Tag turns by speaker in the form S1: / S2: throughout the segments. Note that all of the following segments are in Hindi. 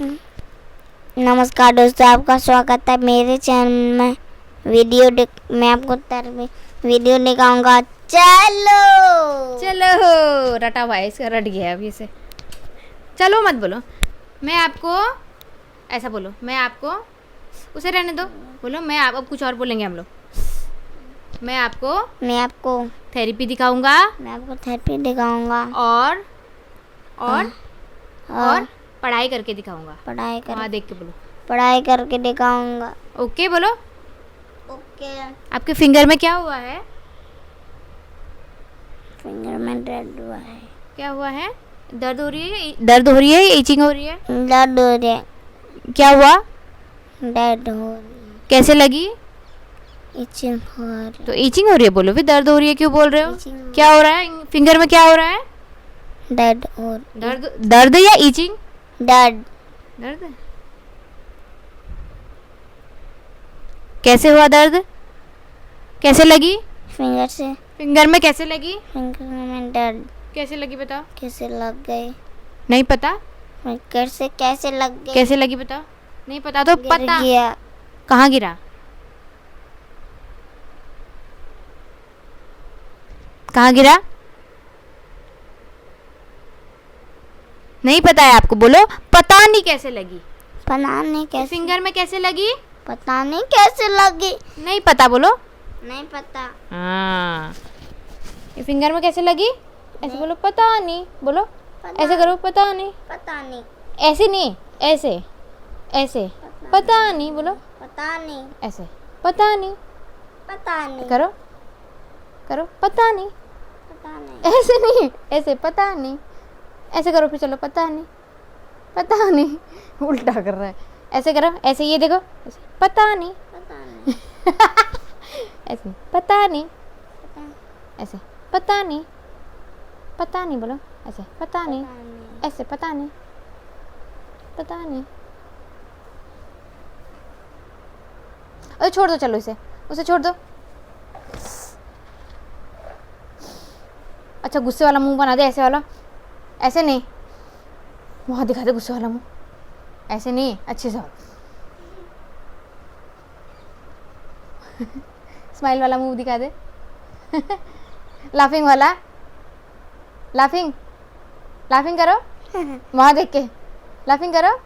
S1: नमस्कार दोस्तों, आपका स्वागत है मेरे चैनल में। मैं आपको वीडियो दिखाऊंगा। चलो
S2: चलो रटा हुआ है, इसका रट गया अभी से। चलो मत बोलो, मैं आपको ऐसा बोलो, मैं आपको उसे रहने दो। बोलो मैं आप, अब कुछ और बोलेंगे हम लोग। मैं आपको थेरेपी दिखाऊंगा और पढ़ाई करके दिखाऊंगा। वहाँ देख के बोलो,
S1: पढ़ाई करके दिखाऊंगा।
S2: ओके बोलो।
S1: ओके।
S2: आपके फिंगर में क्या हुआ है?
S1: फिंगर में दर्द हुआ है।
S2: क्या हुआ है? दर्द हो रही है? दर्द हो रही है या इचिंग हो रही है?
S1: दर्द हो रही है।
S2: क्या हुआ?
S1: दर्द हो रही है।
S2: कैसे लगी?
S1: इचिंग हो रही।
S2: तो इचिंग हो रही है बोलो, फिर दर्द हो रही है क्यों बोल रहे हो?
S1: Itching
S2: क्या हो रहा है फिंगर में? क्या हो रहा है?
S1: दर्द हो
S2: दर्द या इचिंग?
S1: दर्द।
S2: कैसे हुआ दर्द? कैसे लगी?
S1: फिंगर से।
S2: फिंगर में कैसे लगी?
S1: फिंगर में दर्द
S2: कैसे लगी बताओ?
S1: कैसे लग गई?
S2: नहीं पता?
S1: कैसे लग गई?
S2: कैसे लगी बताओ? नहीं पता तो
S1: गिर
S2: पता।
S1: गया।
S2: कहाँ गिरा? कहाँ गिरा? नहीं पता है आपको? बोलो पता नहीं कैसे लगी।
S1: पता नहीं कैसे।
S2: फिंगर में कैसे लगी?
S1: पता नहीं कैसे लगी।
S2: नहीं पता बोलो।
S1: नहीं पता।
S2: हाँ, ये फिंगर में कैसे लगी? ऐसे बोलो पता नहीं। बोलो ऐसे करो, पता नहीं।
S1: पता नहीं।
S2: ऐसे नहीं, ऐसे ऐसे पता नहीं। बोलो
S1: पता नहीं।
S2: ऐसे पता नहीं।
S1: पता नहीं।
S2: करो करो, पता नहीं।
S1: पता नहीं।
S2: ऐसे नहीं, ऐसे पता नहीं। ऐसे करो फिर, चलो पता नहीं। पता नहीं, उल्टा कर रहा है। ऐसे करो, ऐसे ये देखो, ऐसे पता नहीं।
S1: पता नहीं।
S2: ऐसे पता नहीं।
S1: पता
S2: ऐसे पता नहीं। पता नहीं बोलो, ऐसे पता नहीं।
S1: नहीं।
S2: ऐसे पता नहीं। पता नहीं। अरे छोड़ दो, चलो इसे, उसे छोड़ दो। अच्छा गुस्से वाला मुंह बना दे, ऐसे वाला। ऐसे नहीं, वहाँ दिखा दे गुस्से वाला मुंह। ऐसे नहीं, अच्छे से। स्माइल वाला मुंह दिखा दे। लाफिंग वाला। लाफिंग लाफिंग करो, वहाँ देख के लाफिंग करो।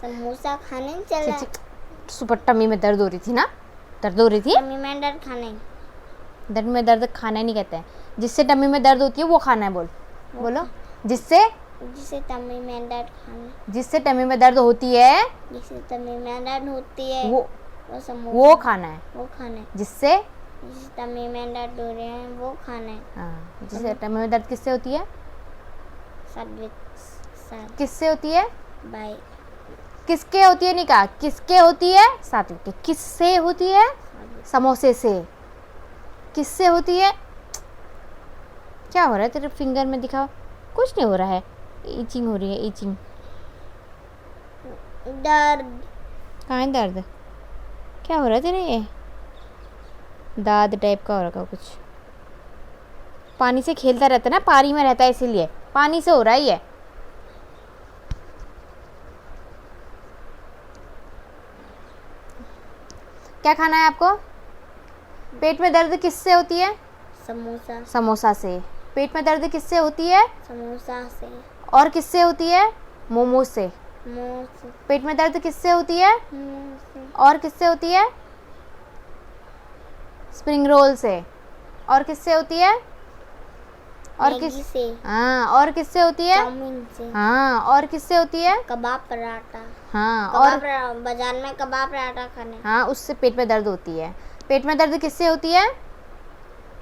S1: समोसा खाने चला।
S2: सुपर टमी में दर्द हो रही थी ना? दर्द हो रही थी।
S1: टमी में दर्द खाने।
S2: दर्द में दर्द खाना नहीं कहते हैं। जिससे टमी में दर्द होती है वो खाना है। बोलो जिससे
S1: टमी में दर्द खाना।
S2: जिससे टमी में दर्द होती है,
S1: जिससे टमी में दर्द होती है
S2: वो
S1: समोसा।
S2: वो खाना है।
S1: वो खाना है।
S2: जिससे
S1: टमी में दर्द हो रहे हैं वो खाना है।
S2: हाँ, जिससे टमी में दर्द किससे होती है? किससे होती है?
S1: बाय।
S2: किसके होती है? नहीं कहा किसके होती है, साथ में किससे होती है? समोसे से। किससे होती है? क्या हो रहा है तेरे फिंगर में? दिखाओ। कुछ नहीं हो रहा है, इचिंग हो रही है। इचिंग।
S1: दर्द।
S2: कहाँ है दर्द? क्या हो रहा है तेरे? ये दाद टाइप का हो रखा कुछ। पानी से खेलता रहता है ना, पानी में रहता है, इसीलिए पानी से हो रहा है ये। क्या खाना है आपको? पेट में दर्द किससे होती है? समोसा से। पेट में दर्द किससे होती है?
S1: समोसा से।
S2: और किससे होती है? मोमोज से। पेट में दर्द किससे होती है? और किससे होती है? स्प्रिंग रोल से। और किससे होती है? और किस
S1: से।
S2: हाँ, और किससे होती है?
S1: चाउमीन से।
S2: हाँ, और किससे होती है?
S1: कबाब पराठा।
S2: हाँ, और
S1: बाजार में कबाब पराठा खाने।
S2: हाँ, उससे पेट में दर्द होती है। पेट में दर्द किससे होती है?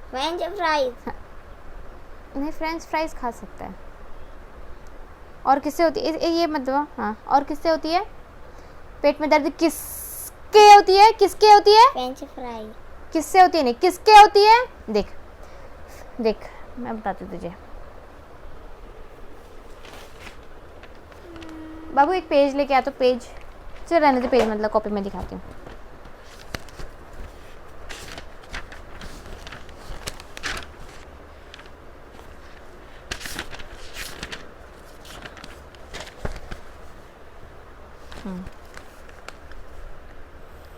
S1: French fries.
S2: नहीं, फ्रेंच फ्राइज खा सकता है। और किससे होती है? ये मतलब हाँ, और किससे होती है? पेट में दर्द किसके होती है? किसके होती है?
S1: French fry.
S2: किससे होती है? नहीं, किसके होती है? देख देख, मैं बताती हूँ तुझे। बाबू एक पेज लेके आ। तो पेज चल रहने दे, पेज मतलब कॉपी में दिखाती हूँ।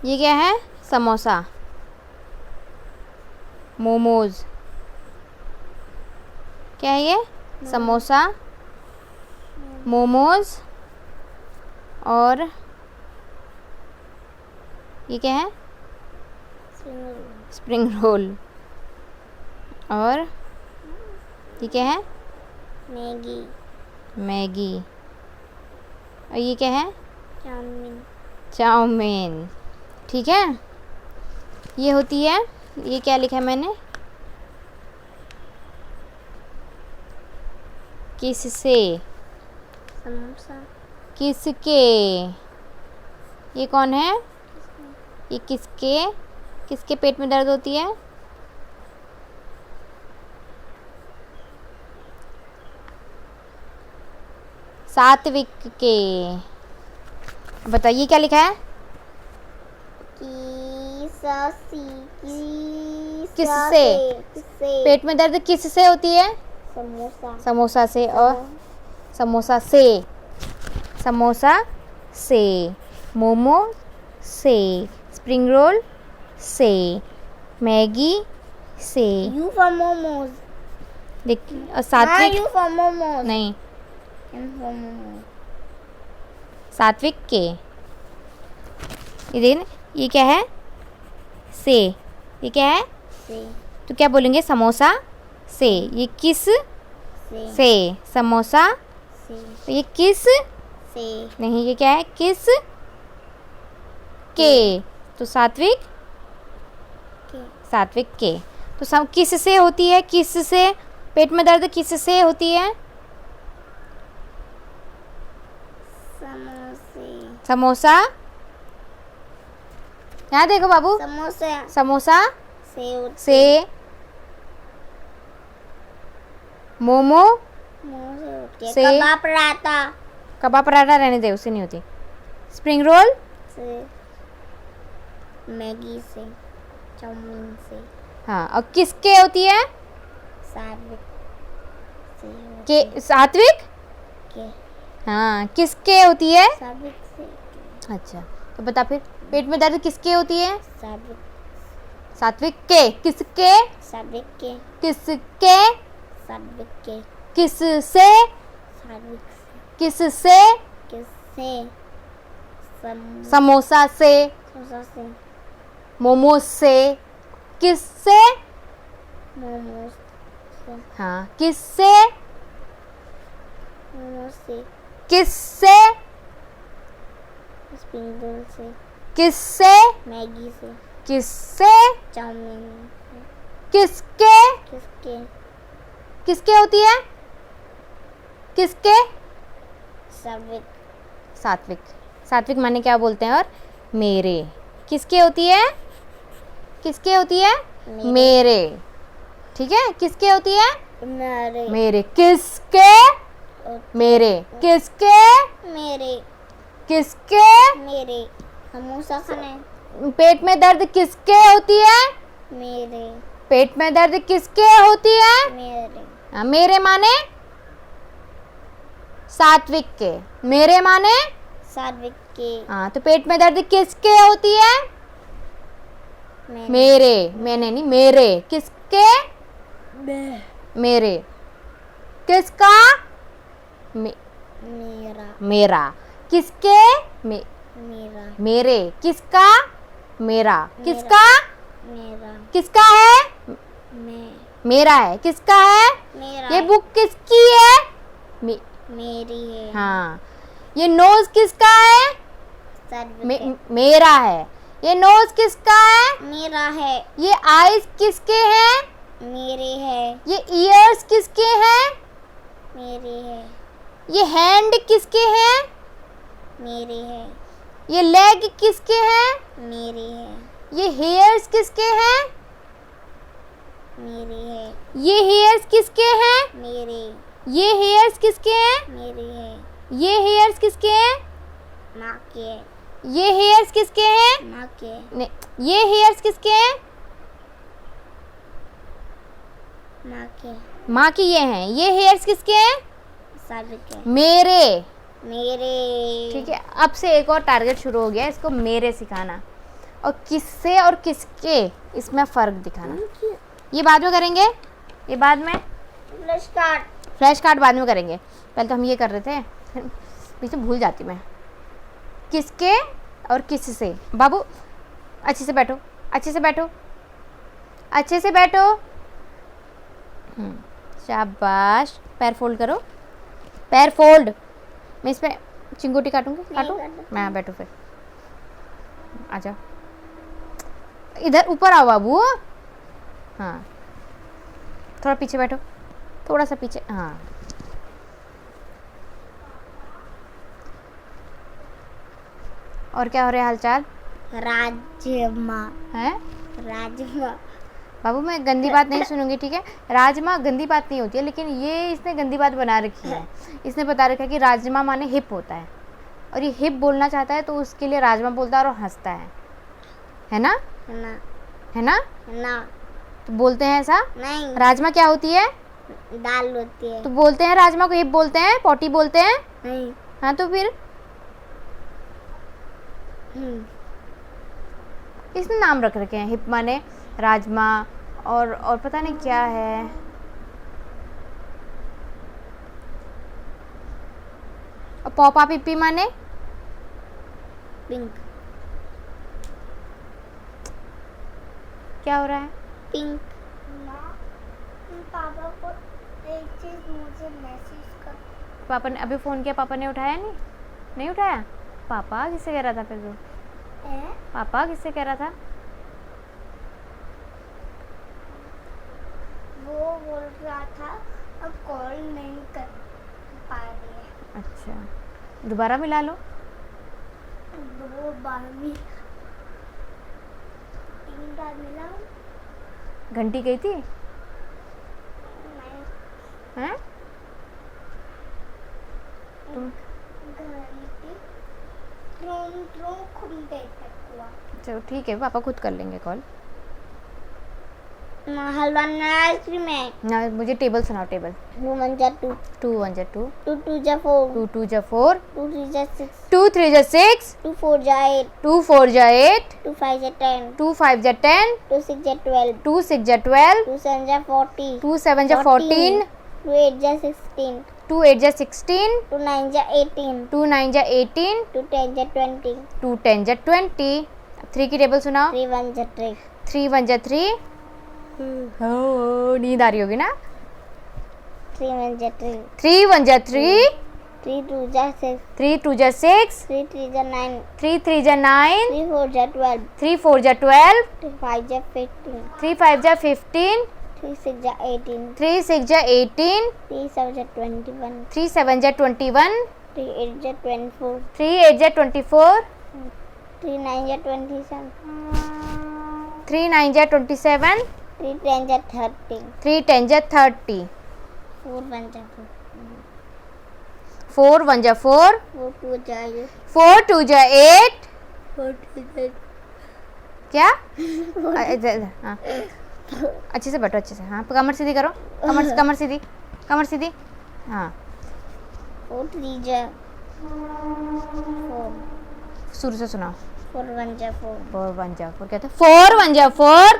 S2: ये क्या है? समोसा, मोमोज। क्या है ये? समोसा, मोमोज और ये क्या है? Spring roll. और ये क्या है?
S1: Maggi,
S2: Maggi. और ये क्या है?
S1: Chow mein,
S2: chow mein. ठीक है, ये होती है, ये क्या लिखा है मैंने? किससे?
S1: समोसा,
S2: किसके? ये कौन है? ये किसके? किसके पेट में दर्द होती है? सात्विक के। बताइए क्या लिखा है? किससे?
S1: किससे?
S2: पेट में दर्द किससे होती है?
S1: समोसा,
S2: समोसा से। और समोसा से, समोसा से, मोमो से, स्प्रिंग रोल से, मैगी से।
S1: You for momos.
S2: देखिए, और सात्विक
S1: यू फॉर मोमोज।
S2: नहीं,
S1: एम फॉर मोमोज।
S2: सात्विक के। ये देखिए, ये क्या है? से। ये क्या है?
S1: से,
S2: तो क्या बोलेंगे? समोसा से। ये किस से? समोसा
S1: से,
S2: तो ये किस
S1: से,
S2: नहीं, ये क्या है? किस के। तो सात्विक,
S1: के,
S2: सात्विक के। तो सब किस से होती है? किस से? पेट में दर्द किस से होती है?
S1: समोसे,
S2: समोसा। यहाँ देखो बाबू,
S1: समोसा
S2: समोसा
S1: से,
S2: से, मोमो से।
S1: कबाब पराठा
S2: कबाब पराठा रहने दे, उससे नहीं होती। स्प्रिंग रोल
S1: से, मैगी से, चाउमीन से,
S2: हाँ। और किसके होती है?
S1: सात्विक से,
S2: के। सात्विक
S1: के,
S2: हाँ, किसके होती है?
S1: सात्विक से,
S2: अच्छा, तो बता फिर, पेट में दर्द किसके होती है?
S1: सात्विक,
S2: सात्विक के। किसके?
S1: सात्विक के,
S2: किसके?
S1: सात्विक के,
S2: किससे?
S1: सात्विक से,
S2: किससे?
S1: किससे?
S2: समोसा से,
S1: समोसा से,
S2: मोमोज से। किससे?
S1: मोमोज से,
S2: हाँ, किससे?
S1: मोमोज से,
S2: किससे?
S1: स्प्रिंग रोल से,
S2: किससे?
S1: मैगी से,
S2: किससे?
S1: चाउमीन से,
S2: किसके?
S1: किसके?
S2: किसके होती है? किसके?
S1: सात्विक,
S2: सात्विक। सात्विक माने क्या बोलते हैं? और मेरे। किसके होती है? किसके होती है? मेरे। ठीक है, किसके होती है?
S1: मेरे,
S2: मेरे। किसके? मेरे। किसके?
S1: मेरे,
S2: किसके?
S1: मेरे, समोसा खाने,
S2: पेट में दर्द किसके होती है?
S1: मेरे,
S2: पेट में दर्द किसके होती है?
S1: मेरे,
S2: हाँ, मेरे माने सात्विक के। मेरे माने
S1: सात्विक के,
S2: हाँ, तो पेट में दर्द किसके होती है? मेरे। मैंने नहीं, मेरे। किसके? मेरे। किसका?
S1: मेरा,
S2: मेरा। किसके?
S1: मेरा,
S2: मेरे। किसका? मेरा। किसका?
S1: मेरा,
S2: किसका है?
S1: मैं,
S2: मेरा है। किसका है?
S1: मेरा,
S2: ये बुक किसकी है?
S1: मेरी है,
S2: हाँ। ये नोज किसका है?
S1: सात्विक है,
S2: मेरा है। ये नोज किसका है?
S1: मेरा है,
S2: ये आईज किसके हैं?
S1: मेरे है,
S2: ये ईयर्स किसके हैं?
S1: मेरे है,
S2: ये हैंड किसके हैं?
S1: मेरे है,
S2: ये लेग किसके हैं?
S1: मेरे है,
S2: ये हेयर्स किसके हैं?
S1: मेरे है,
S2: ये हेयर्स किसके हैं?
S1: मेरे,
S2: ये हेयर्स किसके हैं?
S1: मेरे है,
S2: ये हेयर्स किसके हैं?
S1: माँ के,
S2: ये हेयर्स किसके हैं?
S1: माँ के,
S2: नहीं, ये हेयर्स किसके हैं?
S1: माँ के,
S2: माँ की ये हैं। ये हेयर्स किसके हैं?
S1: सात्विक है,
S2: मेरे।
S1: मेरे।
S2: ठीक है, अब से एक और टारगेट शुरू हो गया, इसको मेरे सिखाना और किससे और किसके इसमें फ़र्क दिखाना। ये बाद में करेंगे, ये बाद में
S1: फ्लैश कार्ड।
S2: फ्लैश कार्ड बाद में करेंगे, पहले तो हम ये कर रहे थे, पीछे भूल जाती मैं। किसके और किससे। बाबू अच्छे से बैठो, अच्छे से बैठो, अच्छे से बैठो। शाबाश। पैर फोल्ड करो, पैर फोल्ड। मैं इसमें चिंगोटी काटूंगी, काटूं मैं। बैठो फिर, आ जाओ इधर, ऊपर आओ बाबू। हाँ, थोड़ा पीछे बैठो, थोड़ा सा पीछे। हाँ, और क्या हो रहा है हालचाल?
S1: राजमा
S2: है
S1: राजमा।
S2: बाबू, मैं गंदी बात नहीं सुनूंगी, ठीक है? राजमा गंदी बात नहीं होती है, लेकिन ये इसने गंदी बात बना रखी है। इसने बता रखा है कि राजमा माने हिप होता है, और ये हिप बोलना चाहता है तो उसके लिए राजमा बोलता है और हंसता है ना?
S1: ना
S2: है ना?
S1: ना
S2: तो बोलते हैं ऐसा?
S1: नहीं,
S2: राजमा क्या होती है?
S1: दाल होती है।
S2: तो बोलते हैं राजमा को हिप बोलते हैं, पोटी बोलते हैं?
S1: नहीं।
S2: हाँ, तो फिर इसने नाम रख रखे हैं, हिप माने राजमा, और पता नहीं क्या है। और पॉपा पिप्पी माने
S1: पिंक।
S2: क्या हो रहा है?
S1: पिंक। पापा को एक चीज मुझे मैसेज कर।
S2: पापा ने अभी फ़ोन किया, पापा ने उठाया नहीं उठाया। पापा किससे कह रहा था फिर? पापा किससे कह रहा था?
S1: वो बोल रहा था अब कॉल नहीं कर पा रही है।
S2: अच्छा, दोबारा मिला लो।
S1: 2 बार भी, 3 बार मिला।
S2: घंटी गई थी?
S1: मैं
S2: हैं? तुम खूब देर तक हुआ। चलो ठीक है, पापा खुद कर लेंगे कॉल।
S1: हलवा आइसक्रीम है
S2: ना, मुझे टेबल सुनाओ, टेबल।
S1: 2 1 जा 2,
S2: 2 1 जा 2,
S1: 2 2 जा 4,
S2: 2 2 जा 4,
S1: 2 3 जा 6,
S2: 2 3 जा 6,
S1: 2 4 जा 8,
S2: 2 4 जा 8,
S1: 2 5 जा 10,
S2: 2 5 जा 10,
S1: 2 6 जा 12,
S2: 2 6 जा 12,
S1: 2 7 जा 40,
S2: 2 7 जा 14,
S1: 2 8 जा 16,
S2: 2 8 जा 16,
S1: 2 9 जा 18,
S2: 2 9 जा 18,
S1: 2 10 जा 20,
S2: 2 10 जा 20। 3 की टेबल सुनाओ।
S1: 3 1 जा 3।
S2: 3 1 जा 3। नींद आ रही होगी ना?
S1: 3 1 जा 3,
S2: 3 1 जा 3,
S1: 3 2 जा 6,
S2: 3 2 जा 6,
S1: 3 3 जा 9,
S2: 3 3 जा 9,
S1: 3 4 जा 12,
S2: 3 4 जा 12,
S1: 3 5 जा 15,
S2: 3 5 जा 15,
S1: 3 6 जा 18,
S2: 3 6 जा 18,
S1: 3 7 जा 21,
S2: 3 7 जा 21,
S1: 3 8 जा 24,
S2: 3 8 जा 24,
S1: 3 9 जा 27,
S2: 3 9 जा 27,
S1: 3 10 जा 30,
S2: 3 10 जा 30,
S1: 4 1 जा
S2: 4 1 जा 4,
S1: 4, 4 2 जा 8,
S2: 4 2 जा 8।
S1: 4 2 जा
S2: क्या? हाँ, अच्छे से बैठो, अच्छे से। हाँ, कमर सीधी करो, कमर सीधी, कमर सीधी। हाँ,
S1: 4 3 जा 4,
S2: शुरू से सुनाओ।
S1: 4 1 जा 4,
S2: 4 1 जा 4 कहते हैं। 4 1 जा 4,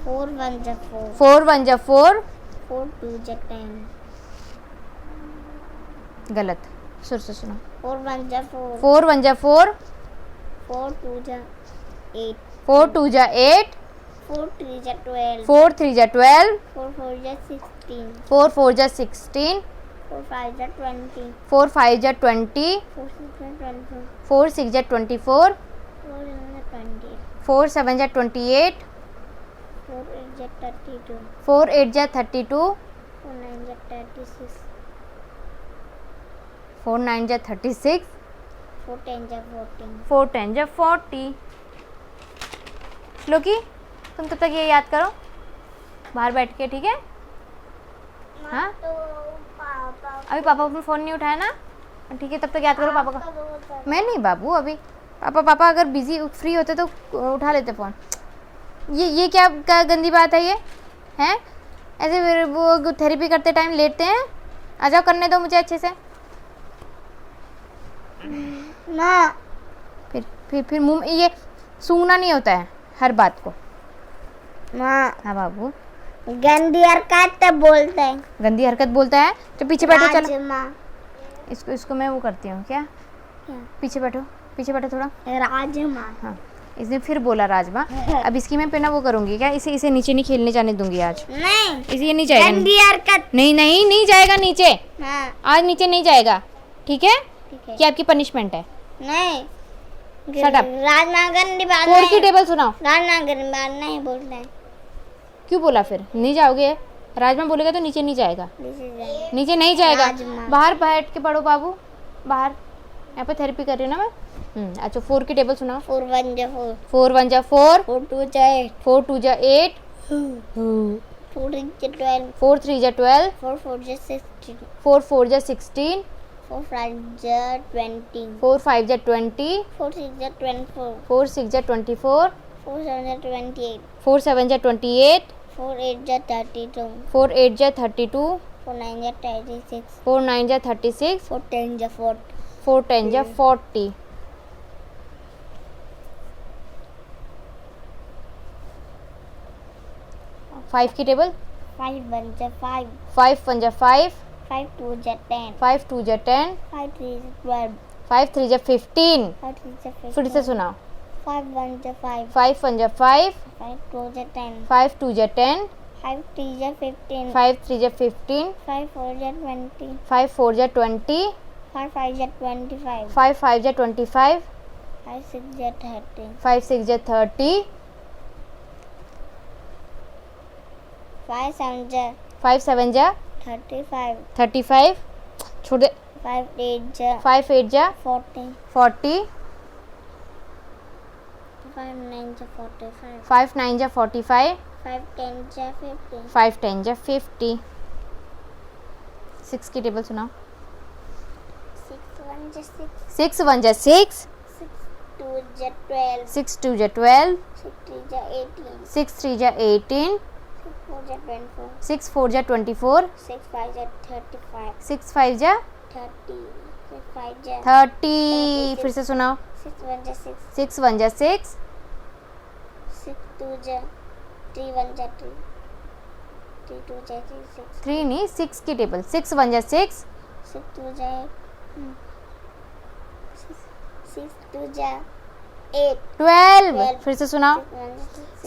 S1: 4 1 जा 4,
S2: 4 1 जा 4।
S1: 4 2 जा 10,
S2: गलत, शुरू से सुनो।
S1: 4 1 जा 4,
S2: 4 1 जा 4,
S1: 4 2 जा 8,
S2: 4 2 जा 8,
S1: 4 3 जा 12,
S2: 4 3 जा 12,
S1: 4 4 जा 16,
S2: 4 4 जा 16,
S1: 4 5 जा 20,
S2: 4 5 जा 20,
S1: 4 6 जा 24,
S2: 4 6 जा 24,
S1: 4 7 जा 28,
S2: 4 7 जा 28,
S1: 4 8 जा 32,
S2: 4 8 जा 32,
S1: 4 9 जा 36,
S2: 4 9 जा 36,
S1: 4 10 जा 14।
S2: 4 10 जा 40। श्लोकी, तुम तब तक ये याद करो बाहर बैठ के, ठीक है? हाँ,
S1: तो पापा
S2: अभी पापा अपना फ़ोन नहीं उठाया ना? ठीक है, तब तक याद करो पापा का। मैं नहीं बाबू, अभी पापा अगर बिजी फ्री होते तो उठा लेते फ़ोन। ये क्या गंदी बात है ये? हैं? ऐसे फिर वो थेरेपी करते टाइम लेटते हैं? आ जाओ, करने दो मुझे अच्छे से।
S1: माँ
S2: फिर मुंह में ये सूंघना नहीं होता है हर बात को।
S1: माँ
S2: हाँ बाबू,
S1: गंदी हरकत बोलते हैं।
S2: गंदी हरकत बोलता है तो पीछे बैठो। चलो
S1: राजमा
S2: इसको मैं वो करती हूँ क्या, पीछे बैठो थोड़ा।
S1: राजमा।
S2: हाँ, इसने फिर बोला राजमा। अब इसकी मैं ना वो करूँगी क्या, इसे नीचे नहीं खेलने जाने दूंगी आज।
S1: नहीं,
S2: इसे ये नहीं जाएगा।
S1: गंदी हरकत।
S2: नहीं जाएगा नीचे।
S1: हाँ
S2: आज नीचे नहीं जाएगा, ठीक है?
S1: ठीक है।
S2: ये आपकी पनिशमेंट है।
S1: नहीं,
S2: Shut up.
S1: राजमा गंदी बात
S2: 4 की
S1: नहीं।
S2: टेबल सुनाओ।
S1: राजमा गंदी बात नहीं बोलते हैं।
S2: क्यों बोला फिर? नहीं जाओगे? राजमा बोलेगा तो नीचे नहीं जाएगा। नीचे नहीं जाएगा।
S1: राजमा।
S2: बाहर बैठ के पढ़ो बाबू, बाहर। यहाँ पे थेरेपी कर रही हूँ ना मैं। अच्छा 4 की टेबल सुनाओ।
S1: 4 1 जा 4,
S2: 4 1 जा 4,
S1: 4 2 जा 8,
S2: 4 2 जा 8,
S1: 4 3 जा 12,
S2: 4 3 जा 12,
S1: 4 4 जा 16,
S2: 4 4 जा 16,
S1: 4 5 जा 20,
S2: 4 5 जा 20,
S1: 4 6 जा 24,
S2: 4 6 जा 24,
S1: 4 7 जा 28,
S2: 4 7 जा 28,
S1: 4 8 जा 32,
S2: 4 8 जा 32,
S1: 4 9 जा 36,
S2: 4 9 जा 36,
S1: 4 10 जा 40,
S2: 4 10 जा 40। 5 की टेबल।
S1: 5 1 जा 5,
S2: 5 1 जा 5,
S1: 5 2 जा 10,
S2: 5 2 जा 10,
S1: 5 3 जा 12,
S2: 5 3 जा 15।
S1: 5 3 जा 15,
S2: फिर से सुनाओ।
S1: 5 1 जा 5,
S2: 5 1 जा 5,
S1: 5 2 जा 10,
S2: 5 2 जा 10,
S1: 5 3 जा 15,
S2: 5 3 जा 15,
S1: 5 4 जा 20,
S2: 5 4 जा 20,
S1: 5 5 जा 25,
S2: 5 5 जा 25,
S1: 5 6 जा 30,
S2: 5 6 जा 30,
S1: 5 7 जा
S2: 5 7 जा
S1: 35,
S2: 35, छोड़ दे।
S1: 5 8 जा
S2: 5 8 जा
S1: 40,
S2: 40,
S1: 5 9 जा 45,
S2: 5 9 जा 45,
S1: 5 10 जा 50,
S2: 5 10 जा 50। 6 की टेबल सुनाओ।
S1: 6 1 जा 6,
S2: 6 1 जा 6,
S1: 6 2 जा 12,
S2: 6 2 जा 12,
S1: 6 3 जा 18,
S2: 6 3 जा 18,
S1: 6 4 जा 24,
S2: 6 4 जा 24,
S1: 6 5 जा 35,
S2: 6 5 जा
S1: 30, 6 5 जा
S2: 30। फिर से सुनाओ।
S1: 6 1 जा 6,
S2: 6 1 जा 6,
S1: 6 2 जा 3 1 जा 3, 3 2 जा 3 6,
S2: 3 नहीं 6 की टेबल। 6 1 जा 6,
S1: 6 2 जा 6 2 जा 8,
S2: 12। फिर से सुनाओ।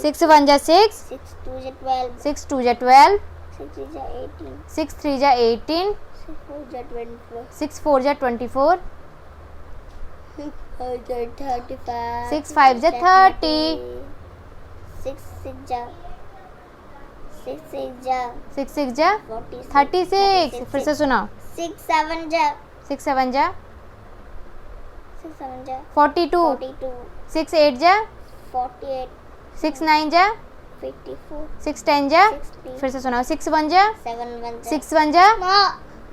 S2: 6 1 जा 6,
S1: 6 2 जा 12,
S2: 6 2 जा 12,
S1: 6 3 जा 18,
S2: 6 3 जा 18,
S1: 6 4 जा 24,
S2: 6 4 जा 24,
S1: 6 5 जा 35,
S2: 6 5 जा 30,
S1: 6 6 जा 6 6 जा
S2: 6 6 जा
S1: 46,
S2: 36। फिर से सुनाओ।
S1: 6 7 जा
S2: 6 7 जा
S1: 6 7 जा
S2: 42,
S1: 42,
S2: 6 8 जा
S1: 48,
S2: 6 9 जा
S1: 54,
S2: 6 10 जा।
S1: 60,
S2: फिर से सुनाओ। 6 1 जा
S1: 7 1 जा
S2: 6 1 जा।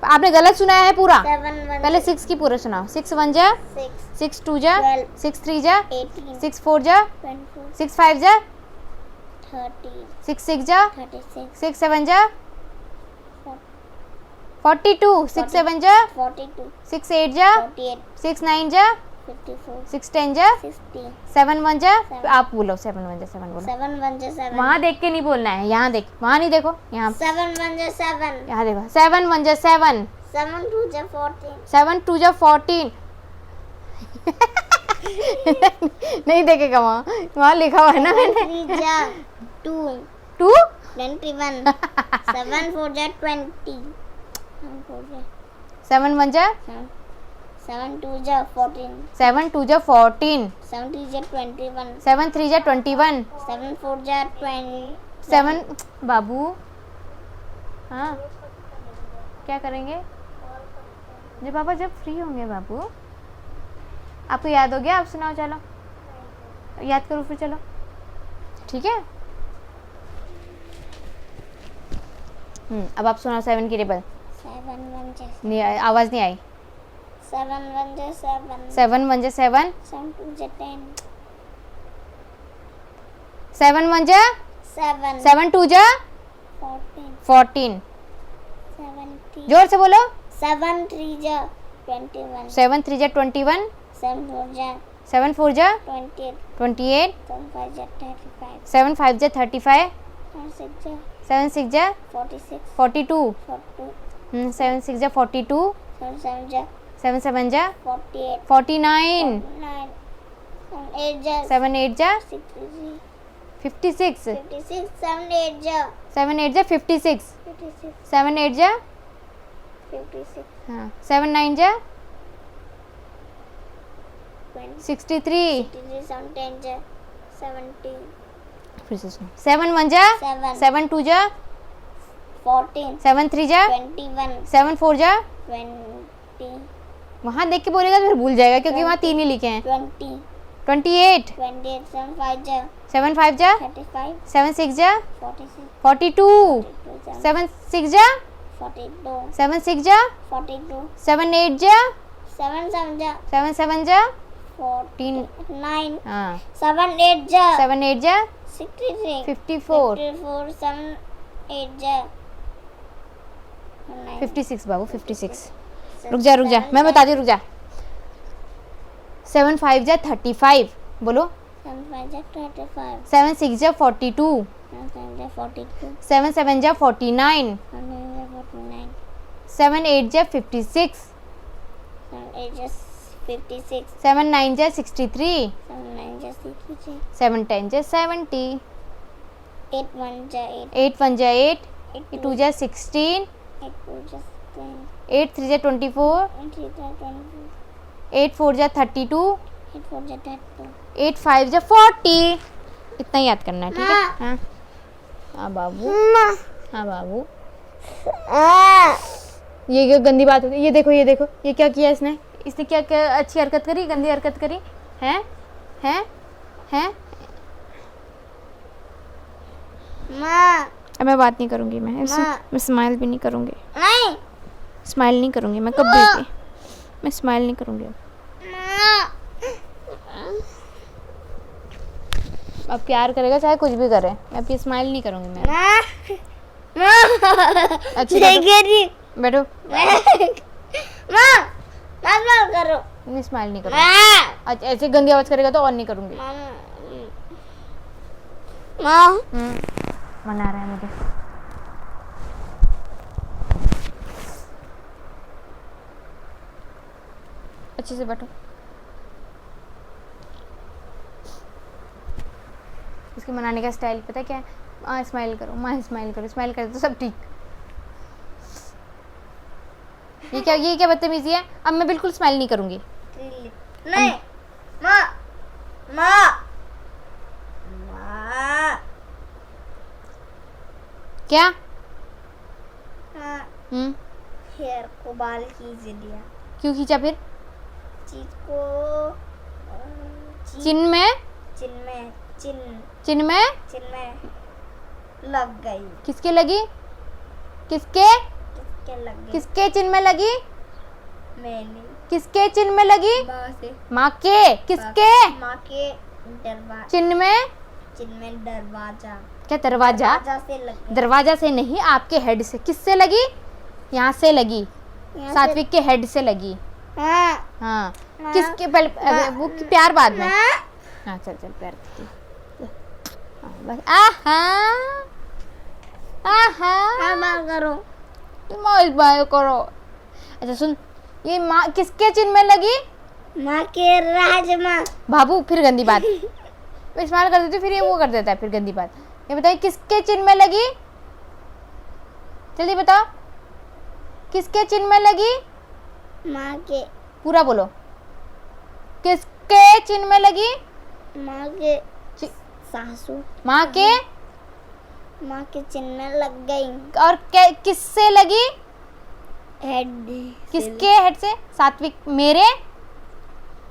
S2: आपने गलत सुनाया है पूरा।
S1: 7 1
S2: पहले 6 की पूरा सुनाओ। 6 1 जा
S1: 6
S2: 6 2 जा
S1: 12,
S2: 6 3 जा
S1: 18,
S2: 6 4 जा
S1: 24,
S2: 6 5 जा
S1: 30,
S2: 6 6 जा
S1: 36,
S2: 6 7 जा 42, 6 7 जा
S1: 42,
S2: 6 8 जा
S1: 48,
S2: 6 9 जा
S1: 54,
S2: 6 10 जा
S1: 60,
S2: 7 1 जा।
S1: Seven.
S2: आप बोलो 7 1 जा 7 बोलो।
S1: 7 1 जा 7,
S2: वहाँ देख के नहीं बोलना है, यहाँ देख, वहाँ नहीं देखो, यहाँ
S1: 7 1 जा 7,
S2: यहाँ देखो। 7 1 जा 7,
S1: 7 2 जा 14,
S2: 7 2 जा 14। नहीं देखेगा, वहाँ लिखा हुआ है ना मैंने।
S1: 3 जा 2,
S2: 2
S1: 21, 7 4 जा 20,
S2: 7 1 जा
S1: 7 2 जा 14,
S2: 7 2 जा 14,
S1: 7 3 जा 21,
S2: 7 3 जा 21,
S1: 7 4 जा 20,
S2: 7 बाबू। हाँ क्या करेंगे जब पापा जब फ्री होंगे बाबू। आपको याद हो गया? आप सुनाओ, चलो याद करो फिर, चलो ठीक है। अब आप सुनाओ 7 की टेबल।
S1: 7 1 जा
S2: नहीं आवाज़ नहीं आई।
S1: 7 1 जा 7,
S2: 7 1 जा 7,
S1: 7 2 जा 10,
S2: 7 1 जा
S1: 7
S2: 7 2 जा
S1: 14,
S2: 14।
S1: 7 3
S2: जोर से बोलो।
S1: 7 3 जा 21,
S2: 7 3 जा 21,
S1: 7 4 जा
S2: 7 4 जा
S1: 28,
S2: 28,
S1: 7 5 जा 35,
S2: 7 5 जा 35,
S1: 7 6 जा
S2: 7 6 जा
S1: 46,
S2: 42,
S1: 42,
S2: 7 6 जा 42,
S1: 7 7 जा
S2: 7 7 जा
S1: 48,
S2: 49,
S1: 49, 7 8 जा
S2: 7 8 जा
S1: 63,
S2: 56,
S1: 56, 7 8 जा
S2: 7 8 जा 56,
S1: 56,
S2: 7 8 जा
S1: 56,
S2: हाँ 7 9 जा
S1: 20,
S2: 63,
S1: 63, 7 10 जा 70,
S2: फिर से सुनो 7 1 जा
S1: 7,
S2: 7 2 जा
S1: 14,
S2: 7 3 जा
S1: 21,
S2: 7 4 जा
S1: 20,
S2: वहाँ देख के बोलेगा तो फिर भूल जाएगा क्योंकि वहाँ 3 ही लिखे हैं
S1: 20,
S2: 28,
S1: 28, 7 5 जा
S2: 7 5 जा
S1: 35,
S2: 7 6 जा
S1: 46,
S2: 42,
S1: 42,
S2: 7 6 जा
S1: 42,
S2: 7 6 जा
S1: 42,
S2: 7 8 जा
S1: 7 7 जा
S2: 7 7 जा
S1: 49,
S2: हाँ
S1: 7 8 जा
S2: 7 8 जा
S1: 63,
S2: 54,
S1: 54, 7 8 जा
S2: 56 बाबू 56 रुक जा मैं बताती हूँ रुक जा 7 5 जा 35 बोलो
S1: 7 5 जा 25,
S2: 7 6 जा 42
S1: 7 7 जा 42,
S2: 7 7 जा 49
S1: 7 9 जा 49,
S2: 7 8 जा 56
S1: 7 8 जा 56,
S2: 7 9 जा 63
S1: 7 9 जा 63,
S2: 7 10 जा 70
S1: 8 1 जा 8,
S2: 8 1 जा 8
S1: 8
S2: 2 जा 16
S1: 8 2 जा 10,
S2: 8 3 जा 24
S1: 8 3 जा 24,
S2: 8 4 जा 32
S1: 8 4 जा 32,
S2: 8 5 जा 40 इतना याद करना है ठीक है हाँ हाँ बाबू हाँ बाबू ये क्या गंदी बात हो गई ये देखो ये क्या किया इसने क्या क्या अच्छी हरकत करी गंदी हरकत करी हैं हैं हैं
S1: माँ
S2: अब मैं बात नहीं करूंगी मैं स्माइल भी नहीं करूंगी
S1: नहीं
S2: स्माइल नहीं करूंगी मैं कभी भी मैं स्माइल नहीं करूंगी अब प्यार करेगा चाहे कुछ भी करे मैं अब स्माइल नहीं करूंगी मैं अच्छी बैठो
S1: मत करो
S2: नहीं स्माइल नहीं करूंगी अच्छा ऐसे गंदी आवाज करेगा तो और नहीं करूंगी मना रहा है मुझे अच्छे से बैठो इसके मनाने का स्टाइल पता है क्या है स्माइल करो माँ स्माइल करो स्माइल करे तो सब ठीक ये क्या बदतमीजी है अब मैं बिल्कुल स्माइल नहीं करूंगी
S1: नहीं माँ माँ माँ
S2: क्या
S1: हेयर को बाल खींच दिया
S2: क्यों खींचा फिर
S1: चीज को
S2: चिन में
S1: चिन में लग गई
S2: किसके लगी किसके
S1: लग गई
S2: किसके चिन में लगी
S1: मैंने
S2: किसके चिन में लगी माँ के किसके
S1: माँ के
S2: चिन में
S1: दरवाजा
S2: क्या दरवाजा
S1: से लग गई
S2: दरवाजा से नहीं आपके हेड से किससे लगी यहाँ से लगी सात्विक के हेड से लगी हाँ किसके पहले वो प्यार बाद में हाँ चल प्यार बस
S1: करो
S2: करो अच्छा सुन ये माँ किसके चिन्ह में लगी
S1: माँ के राजमा
S2: बाबू फिर गंदी बात इस्तेमाल कर देती फिर ये वो कर देता है फिर गंदी बात ये बताइए किसके चिन्ह में लगी जल्दी बताओ किसके चिन्ह में लगी
S1: माँ के
S2: पूरा बोलो किसके चिन्ह में लगी
S1: माँ के सासू
S2: माँ के
S1: चिन्ह में लग गई
S2: और किससे लगी
S1: हेड
S2: किसके हेड से सात्विक मेरे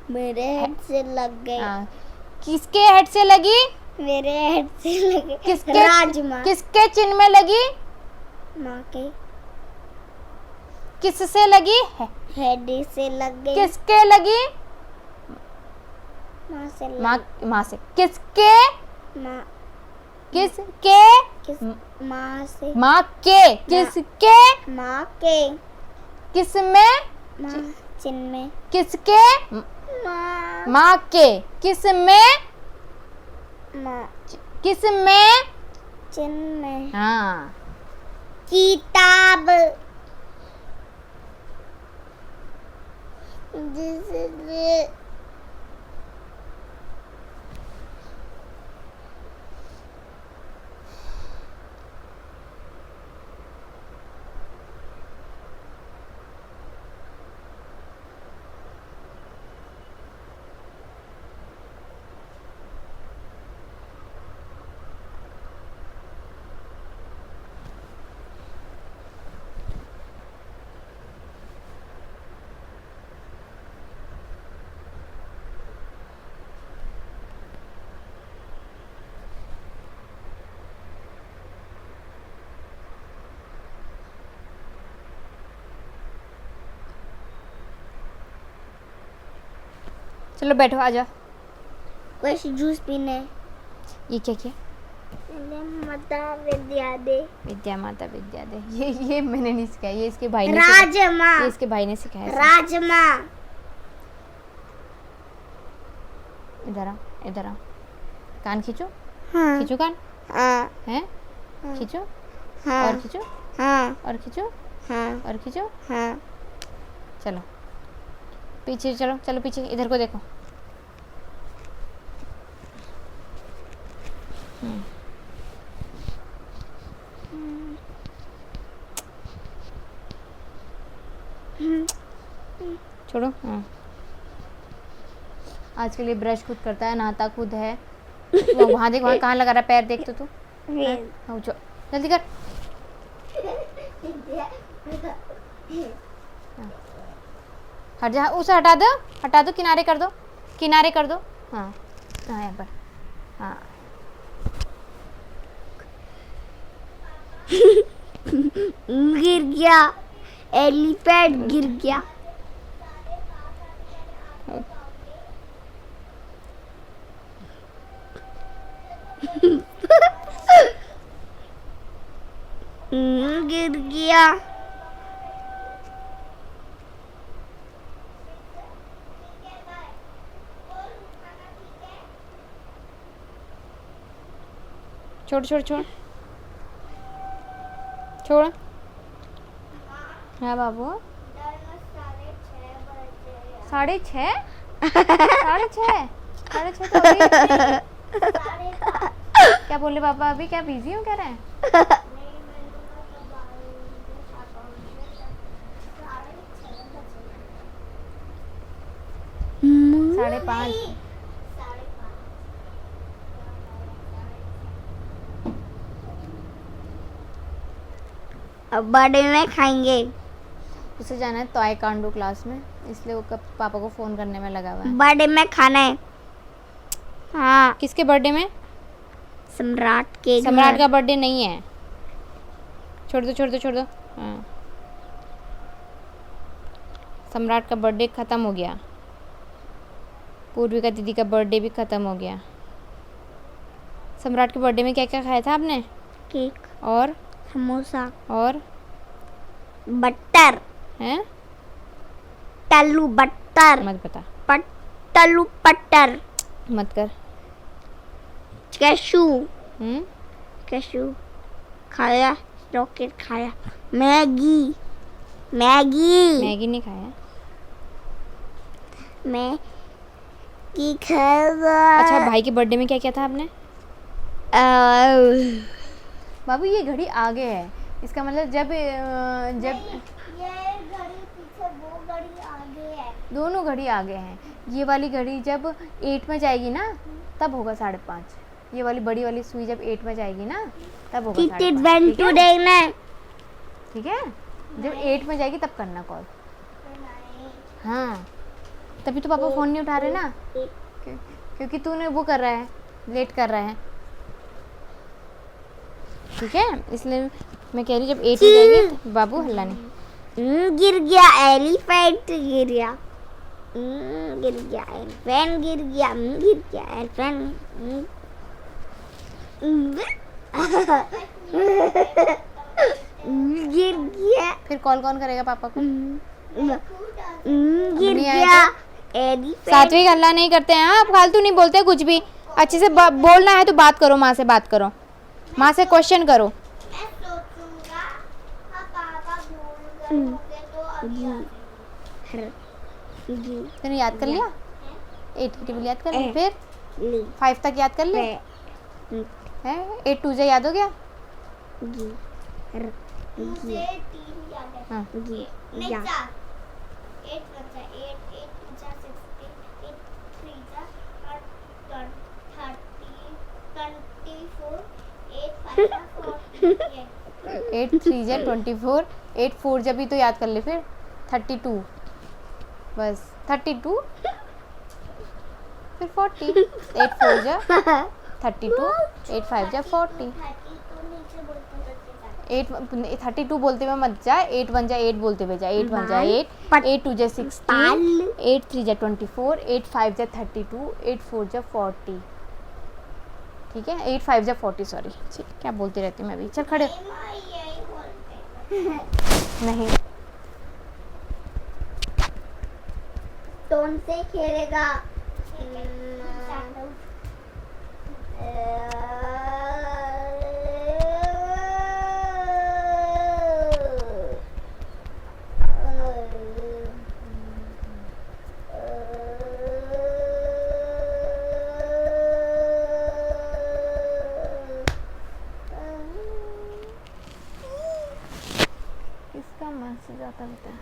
S1: हेड से लग गई
S2: किसके हेड से लगी
S1: मेरे हेड से लगी
S2: किसके
S1: राजमा
S2: किसके चिन्ह में लगी
S1: माँ के
S2: किससे लगी
S1: हेड से लग गई
S2: किसके लगी
S1: माँ से
S2: माँ से किसके
S1: माँ
S2: किसके
S1: माँ से
S2: माँ के किसके
S1: माँ के
S2: किस में
S1: माँ चिन्ह में
S2: किसके
S1: माँ
S2: माँ के किस में?
S1: माँ
S2: किस में?
S1: चिन्ह में
S2: हाँ।
S1: किताब जिसमें
S2: चलो बैठो, आ जाओ।
S1: कुछ जूस पीने।
S2: ये क्या किया?
S1: माता विद्या दे।
S2: विद्या माता विद्या दे। ये मैंने नहीं सिखाया, ये इसके भाई ने सिखाया।
S1: राजमा
S2: ये इसके भाई ने सिखाया।
S1: राजमा
S2: इधर आओ, इधर आओ। कान खींचो,
S1: हाँ
S2: खींचो कान।
S1: हाँ
S2: हैं? खींचो
S1: हाँ
S2: और खींचो
S1: हाँ
S2: और खींचो
S1: हाँ
S2: और खींचो।
S1: हाँ
S2: चलो पीछे चलो, चलो पीछे, इधर को देखो। छोड़ो। हाँ, आज के लिए ब्रश खुद करता है, नहाता खुद है। वो वहाँ देख, वहाँ कहाँ लगा रहा है पैर, देख तो तू। हाँ, उठो, जल्दी कर। हट जा, उसे हटा दो, हटा दो, किनारे कर दो, किनारे कर दो। हाँ हाँ, यहाँ पर। हाँ
S1: गिर गया, एलिफेंट गिर गया। गिर गया।
S2: छोड़ छोड़ छोड़ छोड़। हाँ बाबू, 6:30? 6:30? 6:30 तो अभी। क्या बोले पापा? अभी क्या बिजी हो कह रहे हैं? 5:30।
S1: अब बर्थडे में खाएंगे।
S2: उसे जाना है ताइक्वांडो क्लास में, इसलिए वो पापा को फोन करने में लगा हुआ है।
S1: बर्थडे में खाना है। हाँ,
S2: किसके बर्थडे में?
S1: सम्राट के।
S2: सम्राट का बर्थडे नहीं है। छोड़ दो छोड़ दो छोड़ दो। हाँ, सम्राट का बर्थडे ख़त्म हो गया। पूर्विका दीदी का बर्थडे भी ख़त्म हो गया। सम्राट के बर्थडे में क्या क्या खाया था आपने?
S1: केक
S2: और
S1: समोसा
S2: और
S1: बटर
S2: हैं?
S1: टल्लू बटर
S2: मत बता,
S1: टल्लू बटर
S2: मत कर।
S1: कैशू
S2: हम्म,
S1: कैशू खाया। रॉकेट खाया। मैगी मैगी
S2: मैगी नहीं खाया।
S1: मैगी खाया।
S2: अच्छा, भाई के बर्थडे में क्या क्या था आपने? बाबू ये घड़ी आगे है, इसका मतलब जब
S1: ये घड़ी पीछे, वो घड़ी आगे है।
S2: दोनों घड़ी आगे हैं। ये वाली घड़ी जब 8 में जाएगी ना, तब होगा 5:30। ये वाली बड़ी वाली सुई जब 8 में जाएगी ना, तब होगा 5:30। ठीक है? जब 8 में जाएगी तब करना कॉल। हाँ, तभी तो पापा फ़ोन नहीं उठा रहे ना, क्योंकि तूने वो कर रहा है, लेट कर रहा है। ठीक है, इसलिए मैं कह रही जब 8 में जाएगी तो बाबू हल्ला नहीं।
S1: गिर गया एलिफेंट, गिर गया। गिर गया एलिफेंट, गिर गया। गिर गया एलिफेंट। गिर गया।
S2: फिर कॉल कौन करेगा पापा को?
S1: गिर
S2: नहीं आए
S1: गया एलिफेंट
S2: सात्विक हल्ला नहीं करते हैं, आप फालतू नहीं बोलते कुछ भी। अच्छे से बोलना है तो बात करो, माँ से बात करो, माँ से क्वेश्चन करो।
S1: मैं सोचूंगा हाँ पापा भूल गए होंगे तो अभी आ जाएंगे।
S2: तूने याद कर लिया? 8 की टेबल याद कर ली, फिर 5 तक याद कर लिया है? 8 2 जा याद हो गया?
S1: मुझे 3 याद है।
S2: हाँ।
S1: नहीं 4 8 बचा 8 8 2 जा 16 8 3 जा 30 24 8 5 जा 40
S2: 8 3 जा 24, 8 4 जा भी तो याद कर ले, फिर 32, बस 32, फिर 40, 8 4 जा 32, 8 5 जा 40, 32 बोलते हुए मत जा, 8 1 जा 8 बोलते हुए जा, 8 1 जा 8, 8 2 जा 16, 8 3 जा 24, 8 5 जा 32, 8 4 जा 40, ठीक है? 8 5 जा 40, सॉरी, क्या बोलती रहती मैं भी। चल खड़े। नहीं,
S1: टोन से खेलेगा।
S2: इसका मैसेज आता रहता है।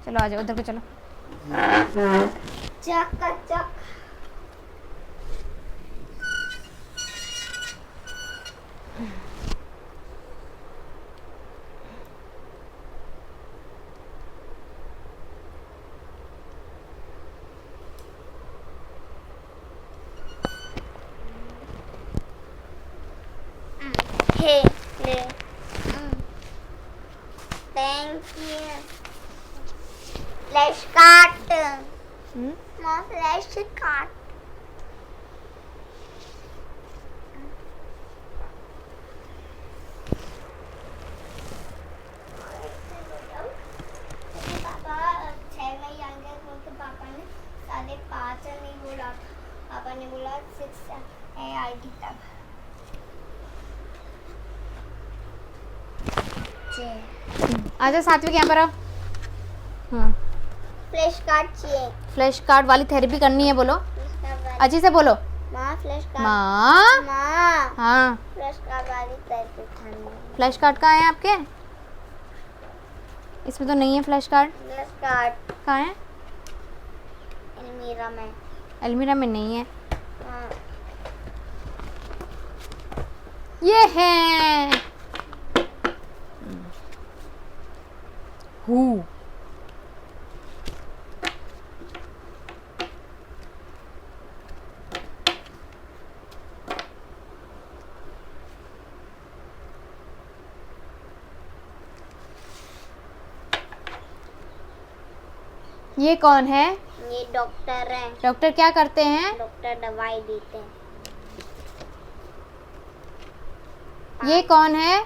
S2: चलो आ जाओ, उधर को चलो।
S1: चक हे ले थैंक यू फ्लैश काट मां फ्लैश काट पापा 6 में ही आएंगे क्योंकि पापा ने 5:30 नहीं बोला, पापा ने बोला 6 है आएगी तब।
S2: आजा सात्विक, यहाँ पर आओ। हाँ,
S1: फ्लैश कार्ड चाहिए।
S2: फ्लैश कार्ड वाली थेरेपी करनी है, बोलो अच्छी से बोलो।
S1: माँ फ्लैश कार्ड
S2: माँ।
S1: माँ
S2: हाँ,
S1: फ्लैश कार्ड वाली थेरेपी खानी है।
S2: फ्लैश कार्ड कहाँ है आपके? इसमें तो नहीं है फ्लैश कार्ड।
S1: फ्लैश कार्ड
S2: कहाँ है?
S1: अलमीरा में।
S2: अलमीरा में नहीं है।
S1: हाँ।
S2: ये है हु। ये कौन है?
S1: ये डॉक्टर है।
S2: डॉक्टर क्या करते हैं?
S1: डॉक्टर दवाई देते हैं।
S2: ये कौन है?